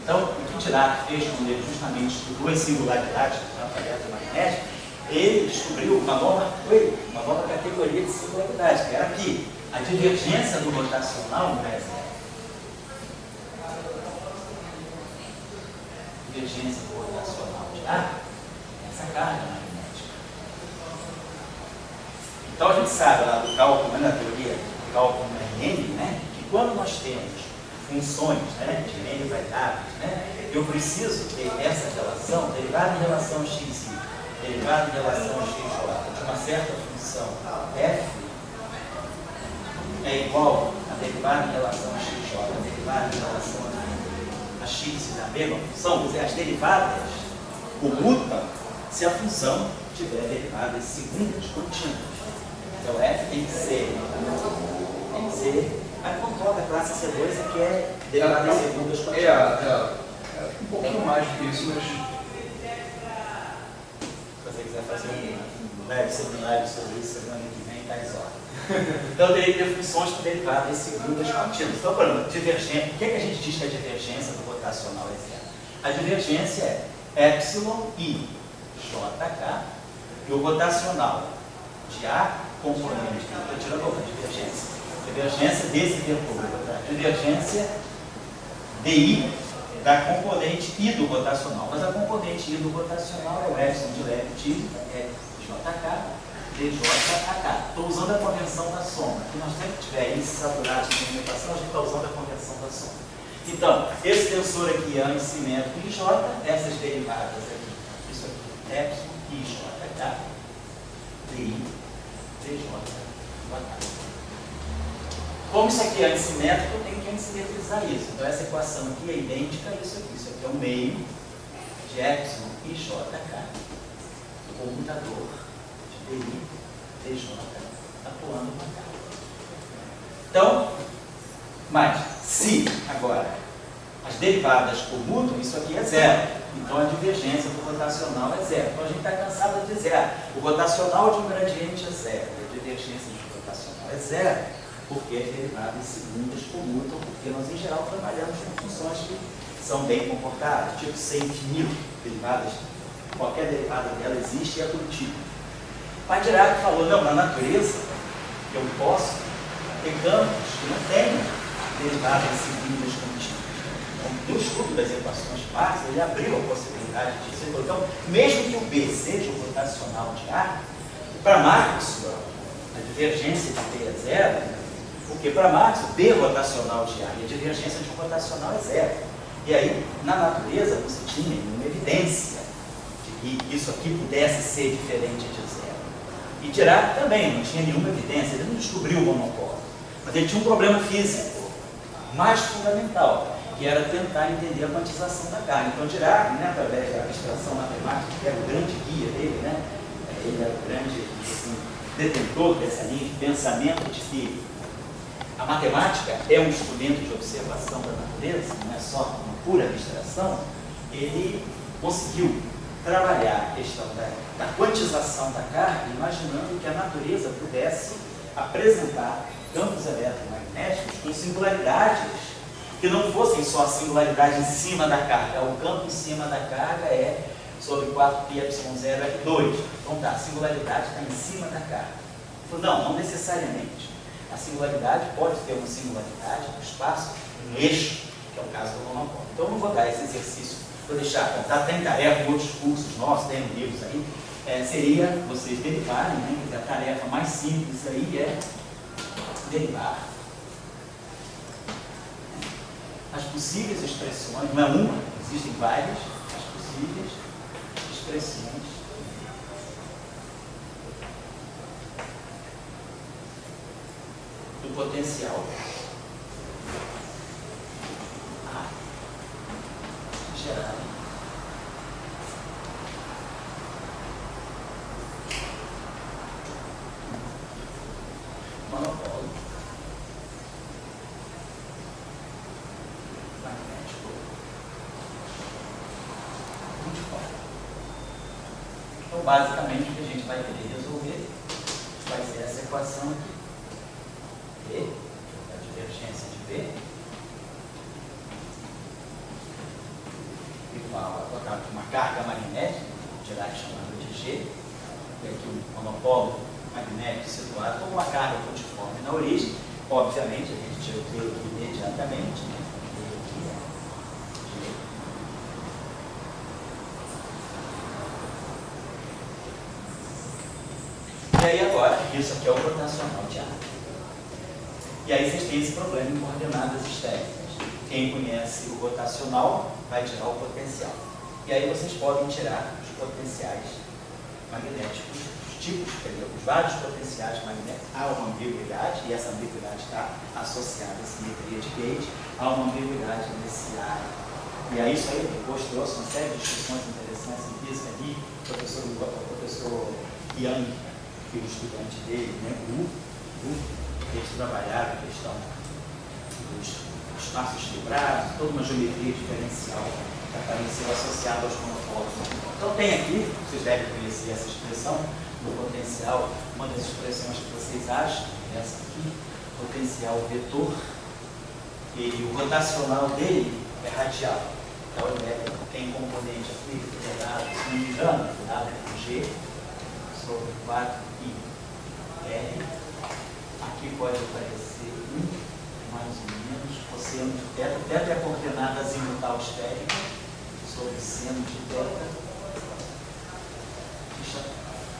Então, o que Dirac fez quando ele justamente estudou as singularidades do campo eletromagnético, ele descobriu uma nova categoria de singularidade, que era aqui, a divergência do rotacional não é zero. Divergência do rotacional de A é essa carga magnética. Então a gente sabe lá do cálculo, na teoria do cálculo N, né, que quando nós temos funções, né, de N variáveis, né, eu preciso ter essa relação, derivada em relação x, derivada em relação a xj, de uma certa função f, é igual a derivada em relação a xj, a derivada em relação a x da mesma função, quer dizer, as derivadas comutam se a função tiver derivadas segundas contínuas. Então f tem que ser a controle da classe C2 é que é derivada em segundas contínuas. Um pouquinho mais do que isso, mas... Se você quiser fazer um leve seminário sobre isso, semana que vem está exótico. Então, eu teria que ter funções com derivadas segundas contínuas. Então, por exemplo, divergência. O que, é que a gente diz que a divergência do rotacional é zero? A divergência é epsilon i jk, e o rotacional de A componente, estou tirando outra divergência. Divergência desse vetor, tá? Divergência di da componente I do rotacional. Mas a componente I do rotacional é o epsilon de leve típica, é jk, djk. Estou usando a convenção da soma. Se nós sempre tiver I saturado de movimentação, a gente está usando a convenção da soma. Então, esse tensor aqui é simétrico em J, essas derivadas aqui, isso aqui, epsilon i jk, di, djk. Como isso aqui é assimétrico, eu tenho que assimetrizar isso. Então, essa equação aqui é idêntica a isso aqui. Isso aqui é um meio de epsilon i jk, comutador de di, dj, atuando com a carga. Então, mas se agora as derivadas comutam, isso aqui é zero. Então, a divergência do rotacional é zero. Então, a gente está cansado de dizer, o rotacional de um gradiente é zero, a divergência do rotacional é zero, porque as derivadas segundas comutam, porque nós, em geral, trabalhamos com funções que são bem comportadas, tipo C infinito, derivadas, qualquer derivada dela existe e é contínua. Pai Dirac falou, não, na natureza eu posso ter campos que não tenham derivadas seguidas contínuas. Então, no estudo das equações parciais, ele abriu a possibilidade disso. Ele falou, então, mesmo que o B seja o rotacional de A, para Maxwell, a divergência de B é zero, porque para Maxwell, B rotacional de A e a divergência de um rotacional é zero. E aí, na natureza, não se tinha nenhuma evidência de que isso aqui pudesse ser diferente de zero. E Dirac também não tinha nenhuma evidência, ele não descobriu o monopólio. Mas ele tinha um problema físico mais fundamental, que era tentar entender a quantização da carga. Então Dirac, né, através da abstração matemática, que era o grande guia dele, né, ele era o grande assim, detentor dessa linha de pensamento de que a matemática é um instrumento de observação da natureza, não é só uma pura abstração. Ele conseguiu trabalhar a questão da quantização da carga, imaginando que a natureza pudesse apresentar campos eletromagnéticos com singularidades que não fossem só a singularidade em cima da carga. O campo em cima da carga é sobre 4πε0r2. Então tá, a singularidade está em cima da carga. Não necessariamente. A singularidade pode ter uma singularidade no espaço, no eixo, que é o caso do monopólio. Então eu não vou dar esse exercício, vou deixar, tá, tem tarefa em outros cursos nossos, tem livros aí, seria vocês derivarem, né? A tarefa mais simples aí é derivar as possíveis expressões, não é uma, existem várias, as possíveis expressões do potencial A gerado monopólio magnético multiforme. Então, basicamente, o que a gente vai querer resolver vai ser essa equação aqui. B, a divergência de B, igual a botar aqui uma carga magnética, Dirac chamada de G, e aqui um monopólio magnético situado como uma carga multiforme na origem. Obviamente, a gente tira o T aqui imediatamente, né? E aí agora, isso aqui é o rotacional de A. E aí vocês têm esse problema em coordenadas esféricas. Quem conhece o rotacional vai tirar o potencial. E aí vocês podem tirar os potenciais magnéticos, os tipos, os vários potenciais magnéticos. Há uma ambiguidade, e essa ambiguidade está associada à simetria de Gauge. Há uma ambiguidade nesse A. E aí isso aí depois trouxe uma série de discussões interessantes em física ali. O professor Yang, que é o estudante dele, né, eles trabalharam a questão dos espaços quebrados, toda uma geometria diferencial que apareceu associada aos monopólios. Então tem aqui, vocês devem conhecer essa expressão do potencial, uma das expressões que vocês acham, essa aqui, potencial vetor, e o rotacional dele é radial. Então ele tem componente aqui, que é dado, se não me engano, dado com G sobre 4πr. Aqui pode aparecer 1, mais ou menos, cosseno de θ. Θ é a coordenada azimutal esférica sobre seno de θ.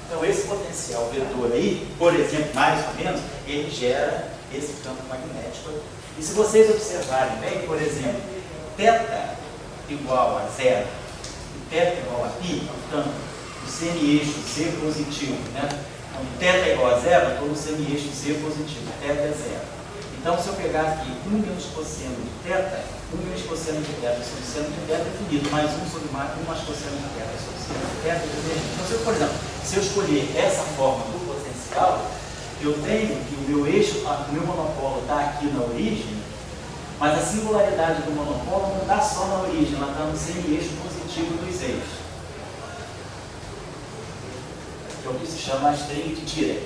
Então esse potencial vetor aí, por exemplo, mais ou menos, ele gera esse campo magnético. E se vocês observarem bem, por exemplo, θ igual a zero e θ igual a π, portanto, o semi-eixo Z positivo, né? Então, θ igual a zero, estou no semi-eixo Z positivo, θ é zero. Então, se eu pegar aqui 1 menos cosseno de θ, 1 menos cosseno de θ sobre seno de θ é finito, mais 1 sobre 1 mais cosseno de θ sobre seno de θ é determinante. Então, por exemplo, se eu escolher essa forma do potencial, eu tenho que o meu eixo, o meu monopólio está aqui na origem, mas a singularidade do monopólio não está só na origem, ela está no semi-eixo positivo dos eixos. Que é o que se chama a string de Dirac.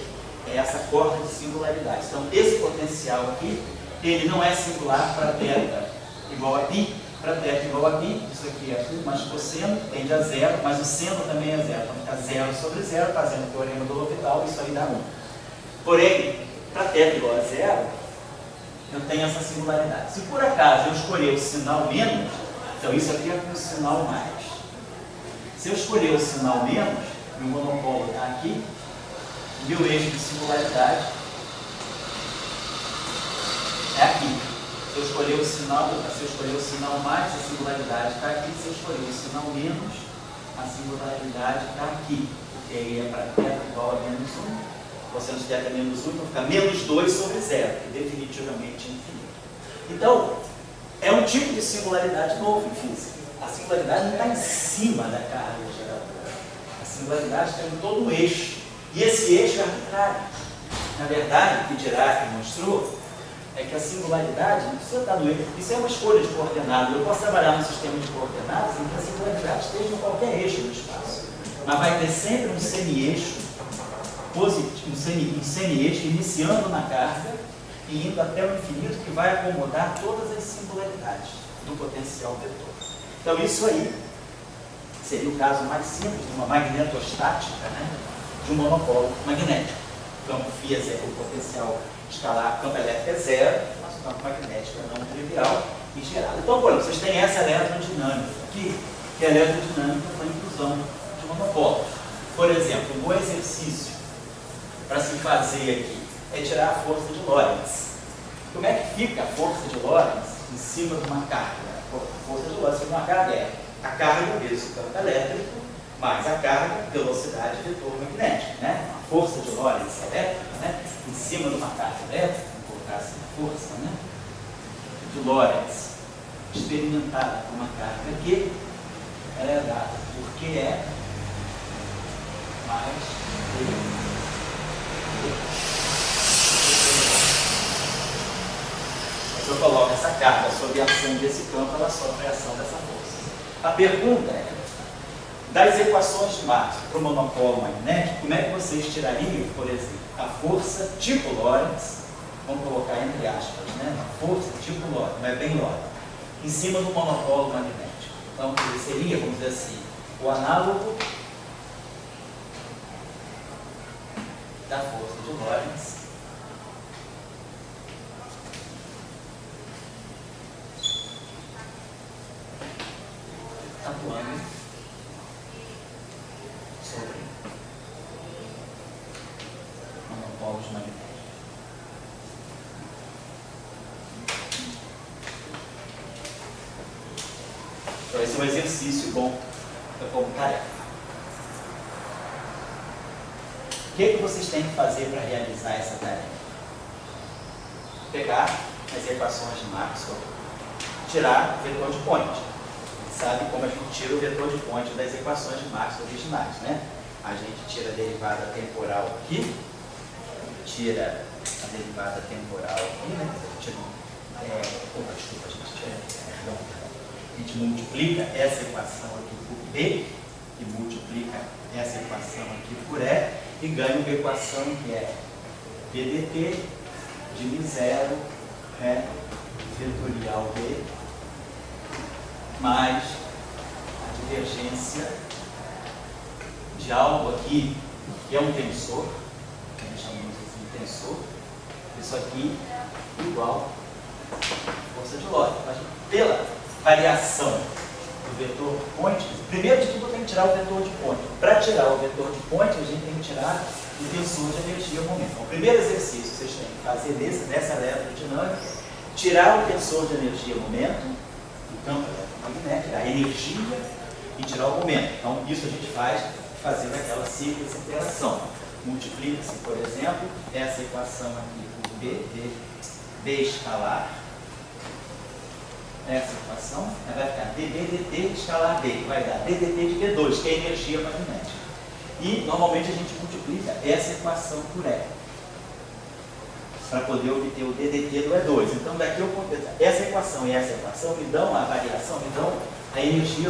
É essa corda de singularidade. Então, esse potencial aqui, ele não é singular para θ igual a π, para θ igual a π, isso aqui é mais cosseno, tende a zero, mas o seno também é zero, então fica zero sobre zero, fazendo o teorema do L'Hopital, isso aí dá 1. Porém, para θ igual a zero, eu tenho essa singularidade. Se por acaso eu escolher o sinal menos, então isso aqui é com o sinal mais. Se eu escolher o sinal menos, meu monopolo está aqui, meu eixo de singularidade é aqui. Se eu escolher o sinal mais, a singularidade está aqui. Se eu escolher o sinal menos, a singularidade está aqui. Porque aí é para θ igual a menos 1. Cosseno de θ menos 1, então fica menos 2 sobre zero, que definitivamente é infinito. Então, é um tipo de singularidade novo em física. A singularidade não está em cima da carga geradora. A singularidade está em todo o eixo. E esse eixo é arbitrário. Na verdade, o que Dirac mostrou é que a singularidade não precisa estar no eixo. Isso é uma escolha de coordenadas. Eu posso trabalhar no sistema de coordenadas em que a singularidade esteja em qualquer eixo do espaço. Mas vai ter sempre um semi-eixo positivo, um semi-eixo iniciando na carga e indo até o infinito, que vai acomodar todas as singularidades do potencial vetor. Então isso aí seria o caso mais simples de uma magnetostática, né? De um monopolo magnético. O campo φ é zero, o potencial escalar, o campo elétrico é zero, mas o campo magnético é não trivial e gerado. Então, por exemplo, vocês têm essa eletrodinâmica aqui, que é a eletrodinâmica da inclusão de monopolos. Por exemplo, um bom exercício para se fazer aqui é tirar a força de Lorentz. Como é que fica a força de Lorentz em cima de uma carga? A força de Lorentz em cima de uma carga é a carga vezes o campo elétrico, mais a carga, velocidade, vetor magnético. Né? A força de Lorentz elétrica, né? Em cima de uma carga elétrica, vamos colocar assim a força, né? De Lorentz experimentada com uma carga Q, ela é dada por QE mais D. Se eu coloco essa carga sob a ação desse campo, ela sofre a ação dessa força. A pergunta é, das equações de Maxwell para o monopolo magnético, como é que vocês tirariam, por exemplo, a força tipo Lorentz, vamos colocar entre aspas, né? A força tipo Lorentz, não é bem Lorentz, em cima do monopolo magnético. Então, seria, vamos dizer assim, o análogo da força de Lorentz atuando sobre monopolos magnéticos. Então, esse é um exercício bom como tarefa. O que vocês têm que fazer para realizar essa tarefa? Pegar as equações de Maxwell, tirar o vetor de Point. Sabe como a gente tira o vetor de Point das equações de Maxwell originais, né? A gente tira a derivada temporal aqui, tira a derivada temporal aqui, né? A gente multiplica essa equação aqui por B, e multiplica essa equação aqui por E, e ganha uma equação que é PDT de μ0 vetorial B mais a divergência de algo aqui que é um tensor, que nós chamamos assim de tensor, isso aqui igual a força de Lorentz. Mas pela variação do vetor de Point, primeiro de tudo eu tenho que tirar o vetor de Point. Para tirar o vetor de Point, a gente tem que tirar o tensor de energia momento. Então, o primeiro exercício que vocês têm que fazer nessa eletrodinâmica, tirar o tensor de energia momento, do campo eletromagnético, a energia, e tirar o momento. Então, isso a gente faz fazendo aquela simples interação. Multiplica-se, por exemplo, essa equação aqui por B escalar, essa equação, vai ficar dB escalar B, que vai dar ddt de B2, que é a energia magnética. E, normalmente, a gente multiplica essa equação por E, para poder obter o ddt do E2. Então, daqui eu completo essa equação e essa equação, me dão a variação, me dão a energia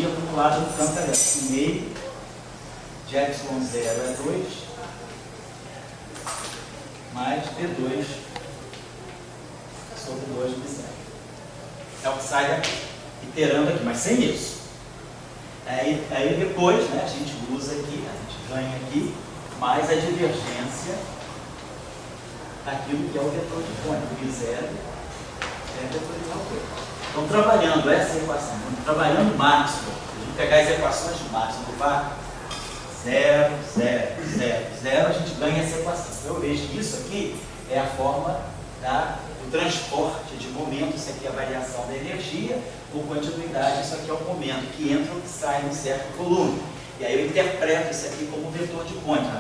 acumulada no campo elétrico. Meio de ε0 é 2, mais B2 sobre 2 de 0. É o que sai daqui, iterando aqui, mas sem isso. Aí depois, né, a gente usa aqui, a gente ganha aqui, mais a divergência daquilo que é o vetor de cônico, que zero é vetorial P. Então, trabalhando essa equação, trabalhando o máximo, a gente pegar as equações de máximo do vácuo, 0, 0, 0, 0, a gente ganha essa equação. Então, eu vejo que isso aqui é a forma do transporte de momento, isso aqui é a variação da energia, por continuidade, isso aqui é o momento que entra ou que sai num certo volume. E aí eu interpreto isso aqui como vetor de cônico,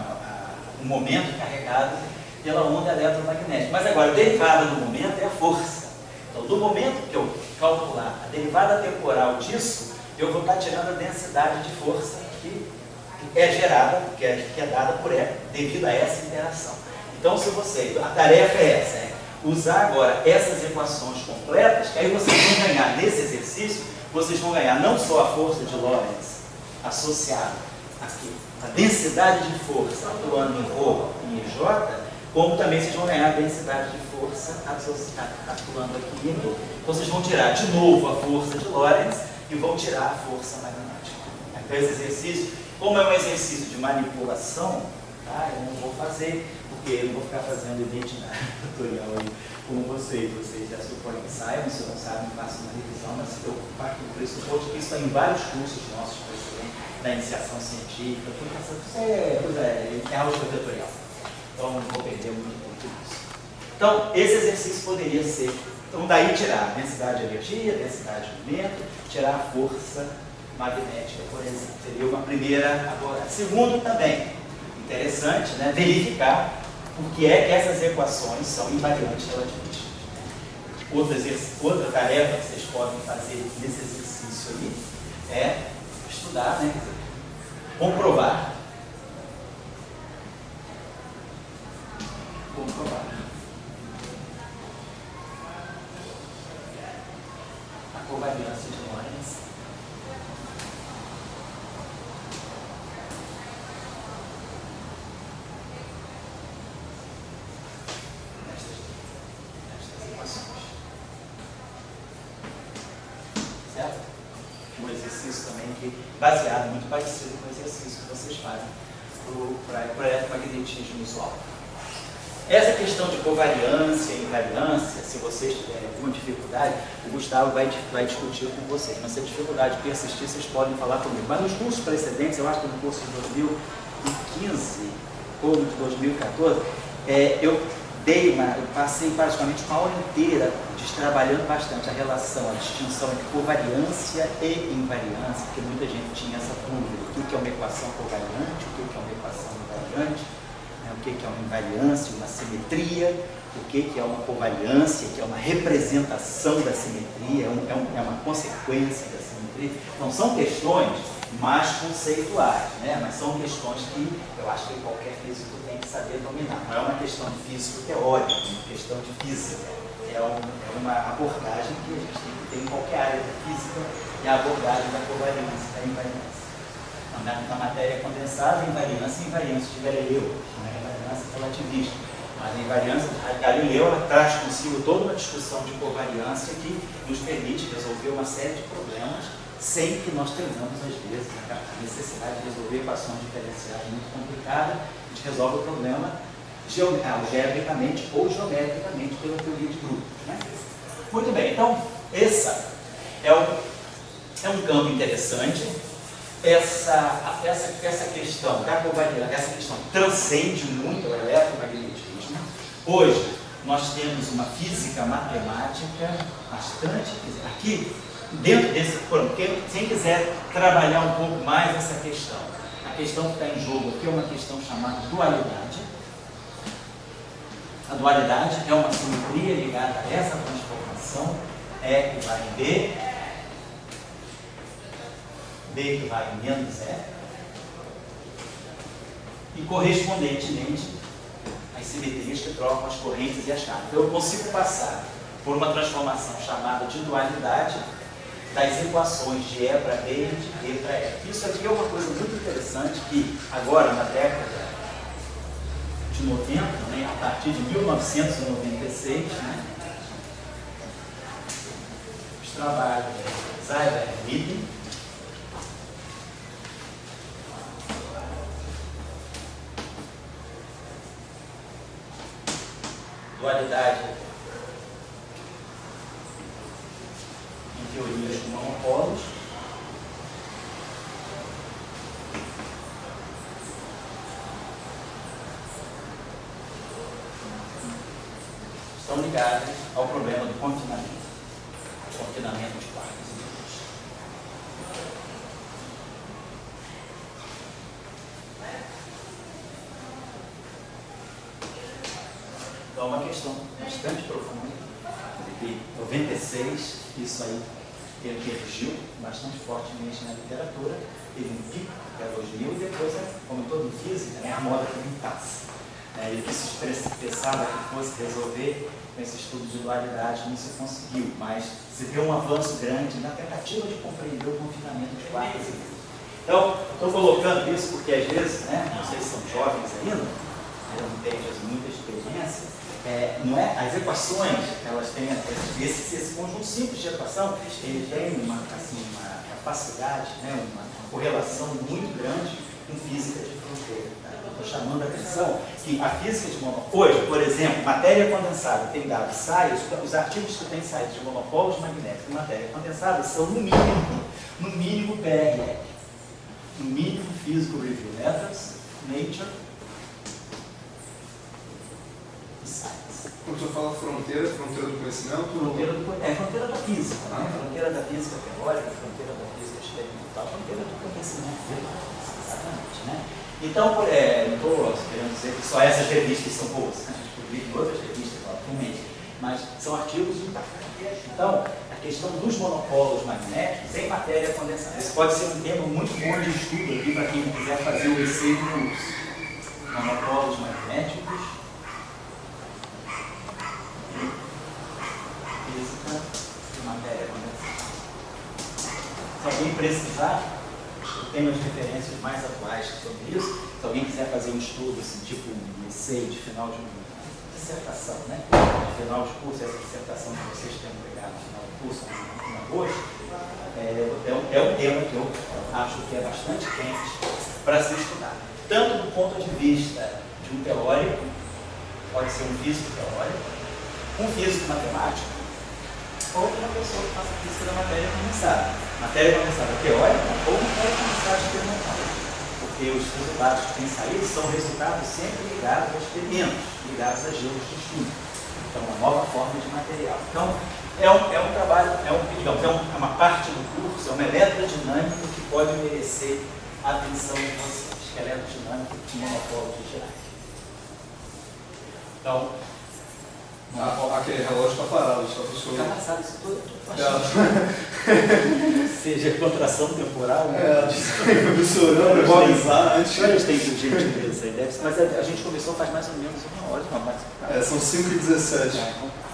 o momento carregado pela onda eletromagnética. Mas agora, a derivada do momento é a força. Então, do momento que eu calcular a derivada temporal disso, eu vou estar tirando a densidade de força que é gerada, que é dada por ela, devido a essa interação. Então, se você, a tarefa é essa, usar agora essas equações completas, que aí vocês vão ganhar nesse exercício, vocês vão ganhar não só a força de Lorentz associada aqui, a densidade de força atuando em Rho e em J, como também vocês vão ganhar a densidade de força atuando aqui em Rho. Então vocês vão tirar de novo a força de Lorentz e vão tirar a força magnética. Então esse exercício, como é um exercício de manipulação, tá, eu não vou fazer, porque eu não vou ficar fazendo identidade tutorial aí com vocês já suponho que saibam, se não sabem, façam uma revisão, mas eu parto do pressuposto que isso está em vários cursos nossos, por exemplo, na iniciação científica, tudo é álgebra vetorial. Então não vou perder muito tempo nisso. Então, esse exercício poderia ser, então daí tirar a densidade de energia, densidade de momento, tirar a força magnética, por exemplo. Seria uma primeira abordagem. Segundo também, interessante, né, verificar por que é que essas equações são invariantes relativistas. Outra tarefa que vocês podem fazer nesse exercício aí é estudar, né, comprovar a covariância de Lorentz nestas equações. Certo? Um exercício também que, baseado, muito parecido com o exercício que vocês fazem para o eletromagnetismo usual. Essa questão de covariância e invariância, se vocês tiverem alguma dificuldade, o Gustavo vai discutir com vocês. Mas se a dificuldade persistir, vocês podem falar comigo. Mas nos cursos precedentes, eu acho que no curso de 2015 ou de 2014, eu passei praticamente uma aula inteira trabalhando bastante a relação, a distinção entre covariância e invariância, porque muita gente tinha essa dúvida. O que é uma equação covariante, o que é uma equação invariante, o que é uma invariância, uma simetria, o que é uma covariância, que é uma representação da simetria, é uma consequência da simetria. Então, são questões mais conceituais, né? Mas são questões que eu acho que qualquer físico tem que saber dominar. Não é uma questão de físico teórico, é uma questão de física. É uma abordagem que a gente tem que ter em qualquer área da física, é a abordagem da covariância e da invariância. Na matéria condensada, invariância de Galileu, invariância relativista. Mas a invariância de Galileu, ela traz consigo toda uma discussão de covariância que nos permite resolver uma série de problemas sem que nós tenhamos, às vezes, a necessidade de resolver equações diferenciais muito complicadas. A gente resolve o problema algebricamente ou geometricamente pela teoria de grupos. Né? Muito bem, então, essa é um campo interessante. Essa questão da covariância, essa questão transcende muito o eletromagnetismo. Hoje, nós temos uma física matemática bastante, aqui, dentro desse, quem quiser trabalhar um pouco mais essa questão, a questão que está em jogo aqui é uma questão chamada dualidade. A dualidade é uma simetria ligada a essa transformação, E que vai em B, B que vai em menos E, e correspondentemente as simetrias que trocam as correntes e as cargas. Então eu consigo passar por uma transformação chamada de dualidade das equações de E para B e de B para E. Isso aqui é uma coisa muito interessante que agora na década de 90, né, a partir de 1996, né, trabalhos. Cyber-Meeting. Dualidade em teorias com monopolos. Estão ligadas ao problema do confinamento de quartos e grupos. Então, uma questão bastante profunda, de 96, isso aí emergiu bastante fortemente na literatura, teve um pico até 2000 e depois, como todo em física, a moda também passa. Ele que se pensava que fosse resolver com esse estudo de dualidade, não se conseguiu, mas se vê um avanço grande na tentativa de compreender o confinamento de quartos e grupos. Então, estou colocando isso porque às vezes, não sei se são jovens ainda, não têm muita experiência, não é? As equações, elas têm esse conjunto simples de equação, ele tem uma capacidade, uma correlação muito grande com física de fronteira. Estou chamando a atenção que a física de monopólios, hoje, por exemplo, matéria condensada tem dado saios, os artigos que têm saído de monopólios magnéticos e matéria condensada são no mínimo PRL, no mínimo Physical Review Letters, Nature e Science. Quando você fala fronteira do conhecimento? Fronteira da física, fronteira da física teórica, fronteira da física experimental, fronteira do conhecimento, exatamente, Então, não estou querendo dizer que só essas revistas são boas, a gente publica outras revistas, obviamente, mas são artigos impactantes. Então, a questão dos monopólos magnéticos em matéria condensada. Esse pode ser um tema muito bom de estudo aqui para quem quiser fazer o EC nos monopólos magnéticos e física de matéria condensada. Se alguém precisar, tem umas referências mais atuais sobre isso. Se alguém quiser fazer um estudo, assim, tipo um essay de final de dissertação, de final de curso, essa dissertação que vocês têm pegado no final do curso, em agosto, é um tema que eu acho que é bastante quente para se estudar. Tanto do ponto de vista de um teórico, pode ser um físico teórico, um físico matemático, ou uma pessoa que faça física da matéria condensada. Matéria condensada teórica ou matéria condensada experimental. Porque os resultados que têm saído são resultados sempre ligados a experimentos, ligados a gelos de estudo. Então, uma nova forma de material. Então, é um trabalho, é uma parte do curso, é uma eletrodinâmica que pode merecer a atenção de vocês, que é eletrodinâmica de monopólios gerais. Então, aquele relógio está parado, está funcionando. Cara, sabe isso tudo? Seja contração temporal, professorando, revisar antes. Eles têm gentileza aí, mas a gente começou faz mais ou menos uma hora, não, mas... são 5h17.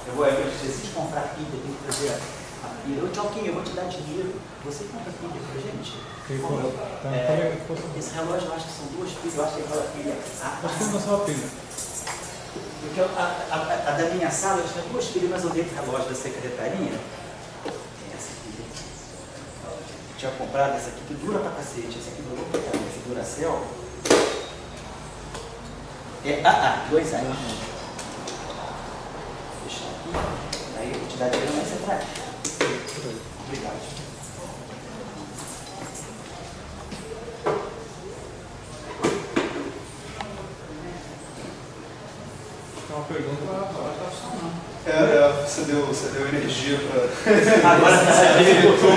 Eu preciso comprar pilha, tem que trazer a pilha. Ô, Tchauquinho, eu vou te dar dinheiro. Você compra pilha pra gente? Esse relógio eu acho que são 2 pilhas, eu acho que aquela pilha... Acho que não só a pilha. Porque a da minha sala, eu tinha 2 pilhas, mas eu dei pro relógio da secretaria. Essa pilha. Eu tinha comprado essa aqui que dura pra cacete. Essa aqui durou pra caramba, esse Duracell. 2 anos. Deixa aqui. Aí eu vou te dar dinheiro, mas você traz. Obrigado. Uma pergunta agora está funcionando. Você deu energia para. Agora você botou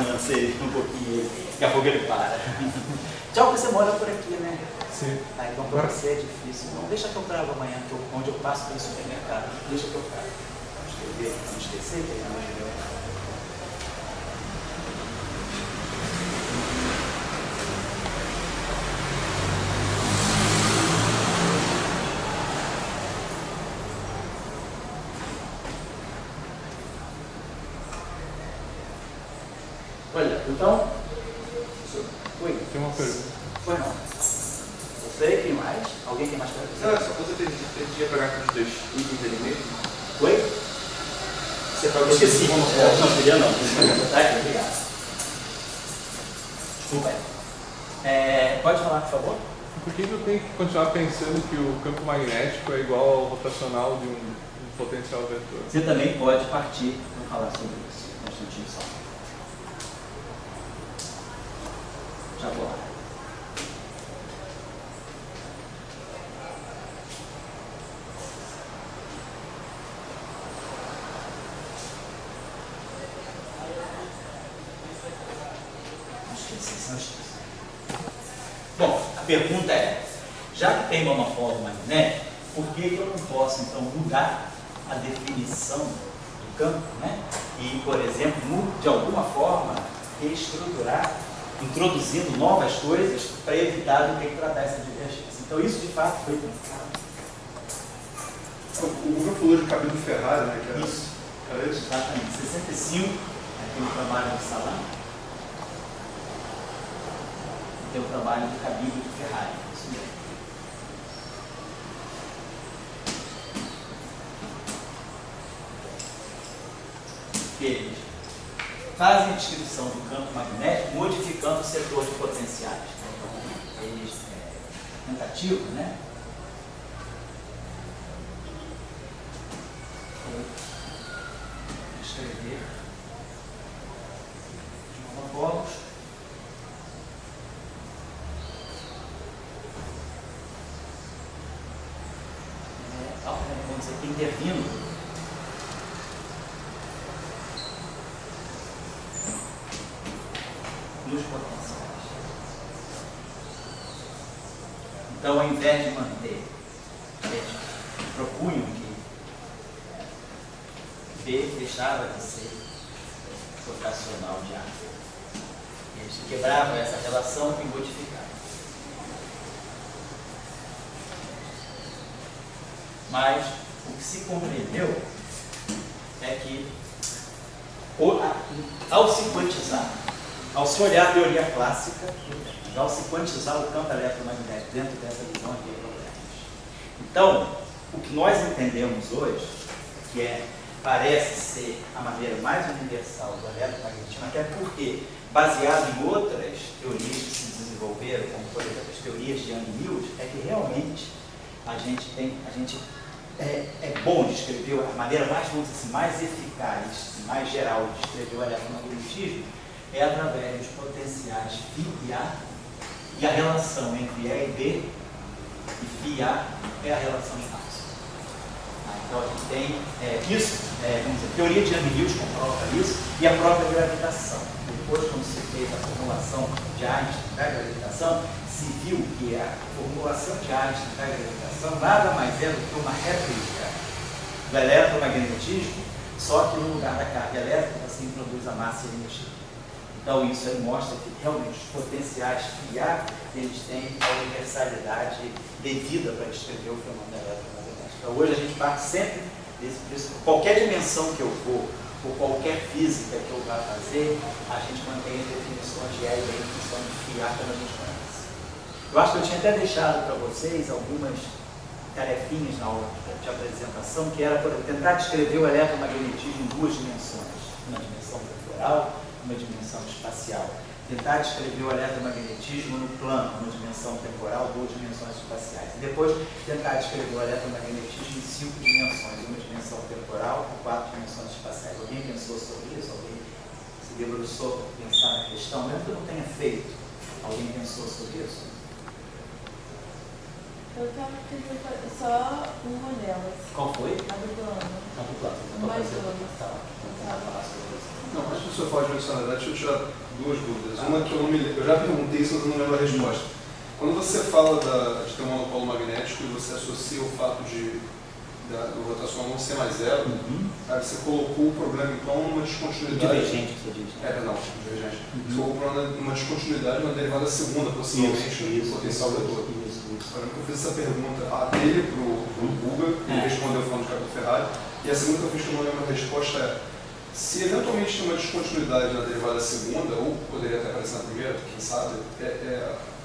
não sei, um pouquinho. Daqui a pouco ele para. Tchau, você mora por aqui, né? Sim. Então para você é difícil. Não, deixa que eu trago amanhã, onde eu passo pelo supermercado. Deixa que eu trago. Escrever, não esquecer que é onde eu. Olha, então. Oi. Tem uma pergunta. Foi não. Você, quem mais? Alguém tem mais perguntas? Só você tem dia pegar aqueles 2 itens ali mesmo? Oi? Você falou que eu esqueci. Não, podia não. Tá aqui, obrigado. Desculpa aí. Pode falar, por favor? Por que eu tenho que continuar pensando que o campo magnético é igual ao rotacional de um potencial vetor? Você também pode partir para falar sobre isso. Um instantinho só. Já vou lá. Não esqueci. Bom, a pergunta é, já que tem monopólio magnético, por que eu não posso, então, mudar a definição do campo, né? E, por exemplo, de alguma forma, reestruturar, introduzindo novas coisas para evitar de ter que tratar essa divergência. Então, isso, de fato, foi publicado. O Google falou de cabelo Ferrari, né? Que era Isso. Era isso? Exatamente. 65, aquele trabalho do Salam. Tem o trabalho do Cabilo de Ferrari. Isso mesmo. Eles fazem a descrição do campo magnético modificando o setor de potenciais. Então, eles, tentativa, né? Escrever de monopolos. Vamos dizer, intervindo nos potenciais. Então, ao invés de manter, eles propunham que B deixava de ser rotacional de A. Eles quebravam essa relação e modificavam. Mas o que se compreendeu é que, ao se quantizar, ao se olhar a teoria clássica, ao se quantizar o campo eletromagnético dentro dessa visão aqui de problemas. Então, o que nós entendemos hoje, que parece ser a maneira mais universal do eletromagnetismo, até porque, baseado em outras teorias que se desenvolveram, como por exemplo as teorias de Young-Mills, é que realmente é bom descrever a maneira mais, vamos dizer assim, mais eficaz e mais geral de descrever o eletromagnetismo é através dos potenciais φ e A, e a relação entre E e B, e φ e A é a relação espaço. Então a gente tem isso, vamos dizer, a teoria de Young-Mills comprova isso, e a própria gravitação. Depois, quando se fez a formulação de Einstein da gravitação, se viu que a formulação de Einstein da gravitação nada mais é do que uma réplica do eletromagnetismo, só que no lugar da carga elétrica você introduz a massa e a energia. Então isso aí mostra que realmente os potenciais φ e A, eles têm a universalidade devida para descrever o fenômeno eletromagnético. Então hoje a gente parte sempre disso. Qualquer dimensão que eu for, ou qualquer física que eu vá fazer, a gente mantém as definições de E e B em função de φ e A como a gente conhece. Eu acho que eu tinha até deixado para vocês algumas tarefinhas na aula de apresentação, que era tentar descrever o eletromagnetismo em duas dimensões, uma dimensão temporal e uma dimensão espacial. Tentar descrever o eletromagnetismo no plano, uma dimensão temporal, duas dimensões espaciais. E depois tentar descrever o eletromagnetismo em 5 dimensões, uma dimensão temporal e 4 dimensões espaciais. Alguém pensou sobre isso? Alguém se debruçou para pensar na questão? Mesmo que eu não tenha feito, alguém pensou sobre isso? Eu estava tentando fazer só uma delas. Qual foi? A do plano. A do plano. Mais duas. Tá. Vamos falar sobre isso. Não, antes do senhor falar de dimensionalidade, deixa eu tirar duas dúvidas. Uma que eu não me lembro, eu já perguntei isso, mas eu não lembro a resposta. Quando você fala de ter um monopolo magnético e você associa o fato do rotacional não ser mais zero, aí você colocou o problema então numa descontinuidade. Divergente, que você diz. Não, divergente. Você colocou o problema numa descontinuidade na derivada segunda, possivelmente, do potencial vetor. Agora que eu fiz essa pergunta dele para o Guga, ele respondeu falando de Cabelo Ferrari, e a segunda que eu fiz que eu não lembro a resposta é: se eventualmente tem uma descontinuidade na derivada segunda, ou poderia até aparecer na primeira, quem sabe,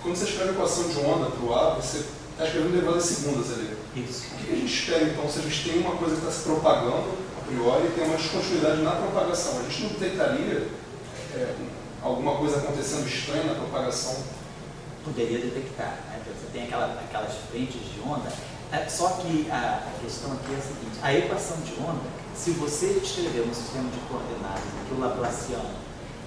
quando você escreve a equação de onda para o A, você está escrevendo derivadas segundas ali. Isso. O que a gente espera então? Se a gente tem uma coisa que está se propagando, a priori tem uma descontinuidade na propagação. A gente não detectaria alguma coisa acontecendo estranha na propagação? Poderia detectar, né? Você tem aquelas frentes de onda, só que a questão aqui é a seguinte: a equação de onda, se você escrever um sistema de coordenadas em que o laplaciano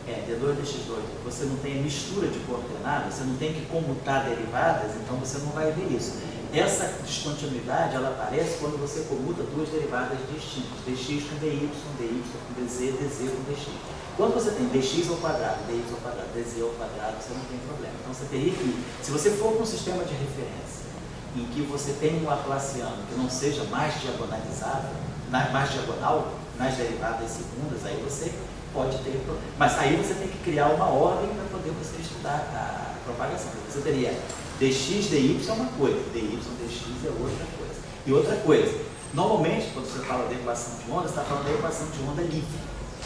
é d2 dx2, você não tem mistura de coordenadas, você não tem que comutar derivadas, então você não vai ver isso. Essa descontinuidade ela aparece quando você comuta duas derivadas distintas, dx com dy, dy com dz, dz com dx. Quando você tem dx ao quadrado, dy ao quadrado, dz ao quadrado, você não tem problema. Então você teria que, se você for com um sistema de referência em que você tem um laplaciano que não seja mais diagonalizável, mais diagonal nas derivadas segundas, aí você pode ter problema. Mas aí você tem que criar uma ordem para poder você estudar a propagação. Você teria dx, dy é uma coisa, dy, dx é outra coisa. E outra coisa, normalmente quando você fala da equação de onda, você está falando da equação de onda livre.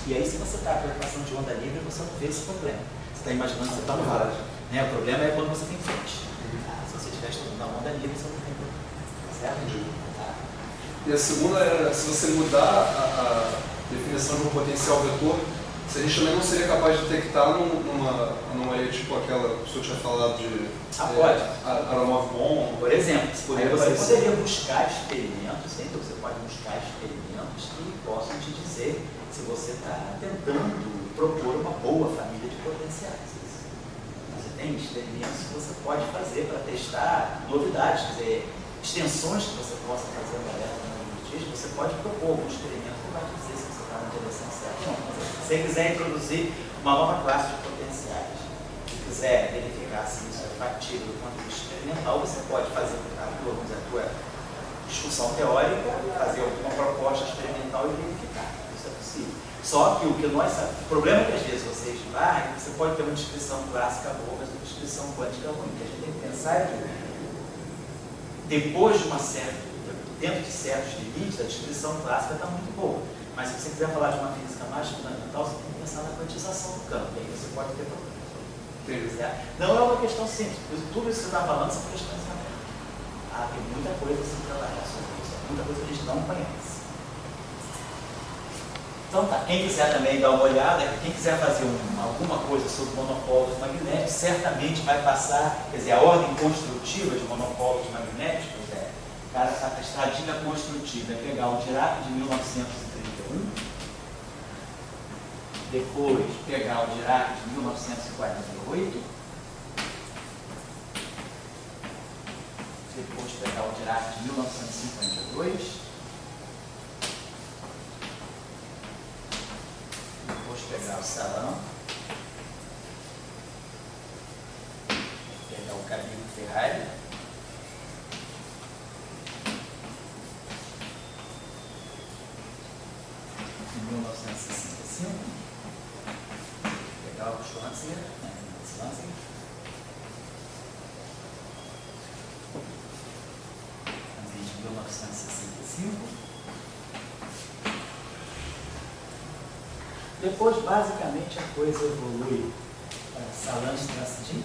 E aí se você está com a equação de onda livre, você não vê esse problema. Você está imaginando que você está no ar. Né? O problema é quando você tem frente. Se você estiver estudando a onda livre, você não tem problema. Certo? E a segunda era, se você mudar a definição de um potencial vetor, se a gente também não seria capaz de detectar numa anomalia tipo aquela que o senhor tinha falado de pode. Aramov-Bon. Por exemplo, Aí você você poderia buscar experimentos, sempre você pode buscar experimentos que possam te dizer se você está tentando propor uma boa família de potenciais. Você tem experimentos que você pode fazer para testar novidades, quer dizer, extensões que você possa fazer no dias, você pode propor algum experimento que vai dizer se você está na direção certa ou não. Se você quiser introduzir uma nova classe de potenciais, se quiser verificar se isso é factível do ponto de vista experimental, você pode fazer a tua discussão teórica, fazer alguma proposta experimental e verificar. Isso é possível. Só que o problema é que às vezes você esbarra, você pode ter uma descrição clássica boa, mas uma descrição quântica ruim. O que a gente tem que pensar é que depois de dentro de certos limites, a descrição clássica está muito boa. Mas se você quiser falar de uma física mais fundamental, você tem que pensar na quantização do campo. E aí você pode ter problemas. Não é uma questão simples. Tudo isso que você está falando são questões abertas. Tem muita coisa a se trabalhar sobre isso. Muita coisa que a gente não conhece. Então tá, quem quiser também dar uma olhada, quem quiser fazer alguma coisa sobre monopólios magnéticos, certamente vai passar, quer dizer, a ordem construtiva de monopólios magnéticos a dica construtiva é pegar o Dirac de 1931, depois pegar o Dirac de 1948, depois pegar o Dirac de 1952, depois pegar o Salão, pegar o Camilo Ferrari, em 1965, pegar o Schwanzinger, também de 1965. Depois, basicamente, a coisa evolui para Salange-Transdin,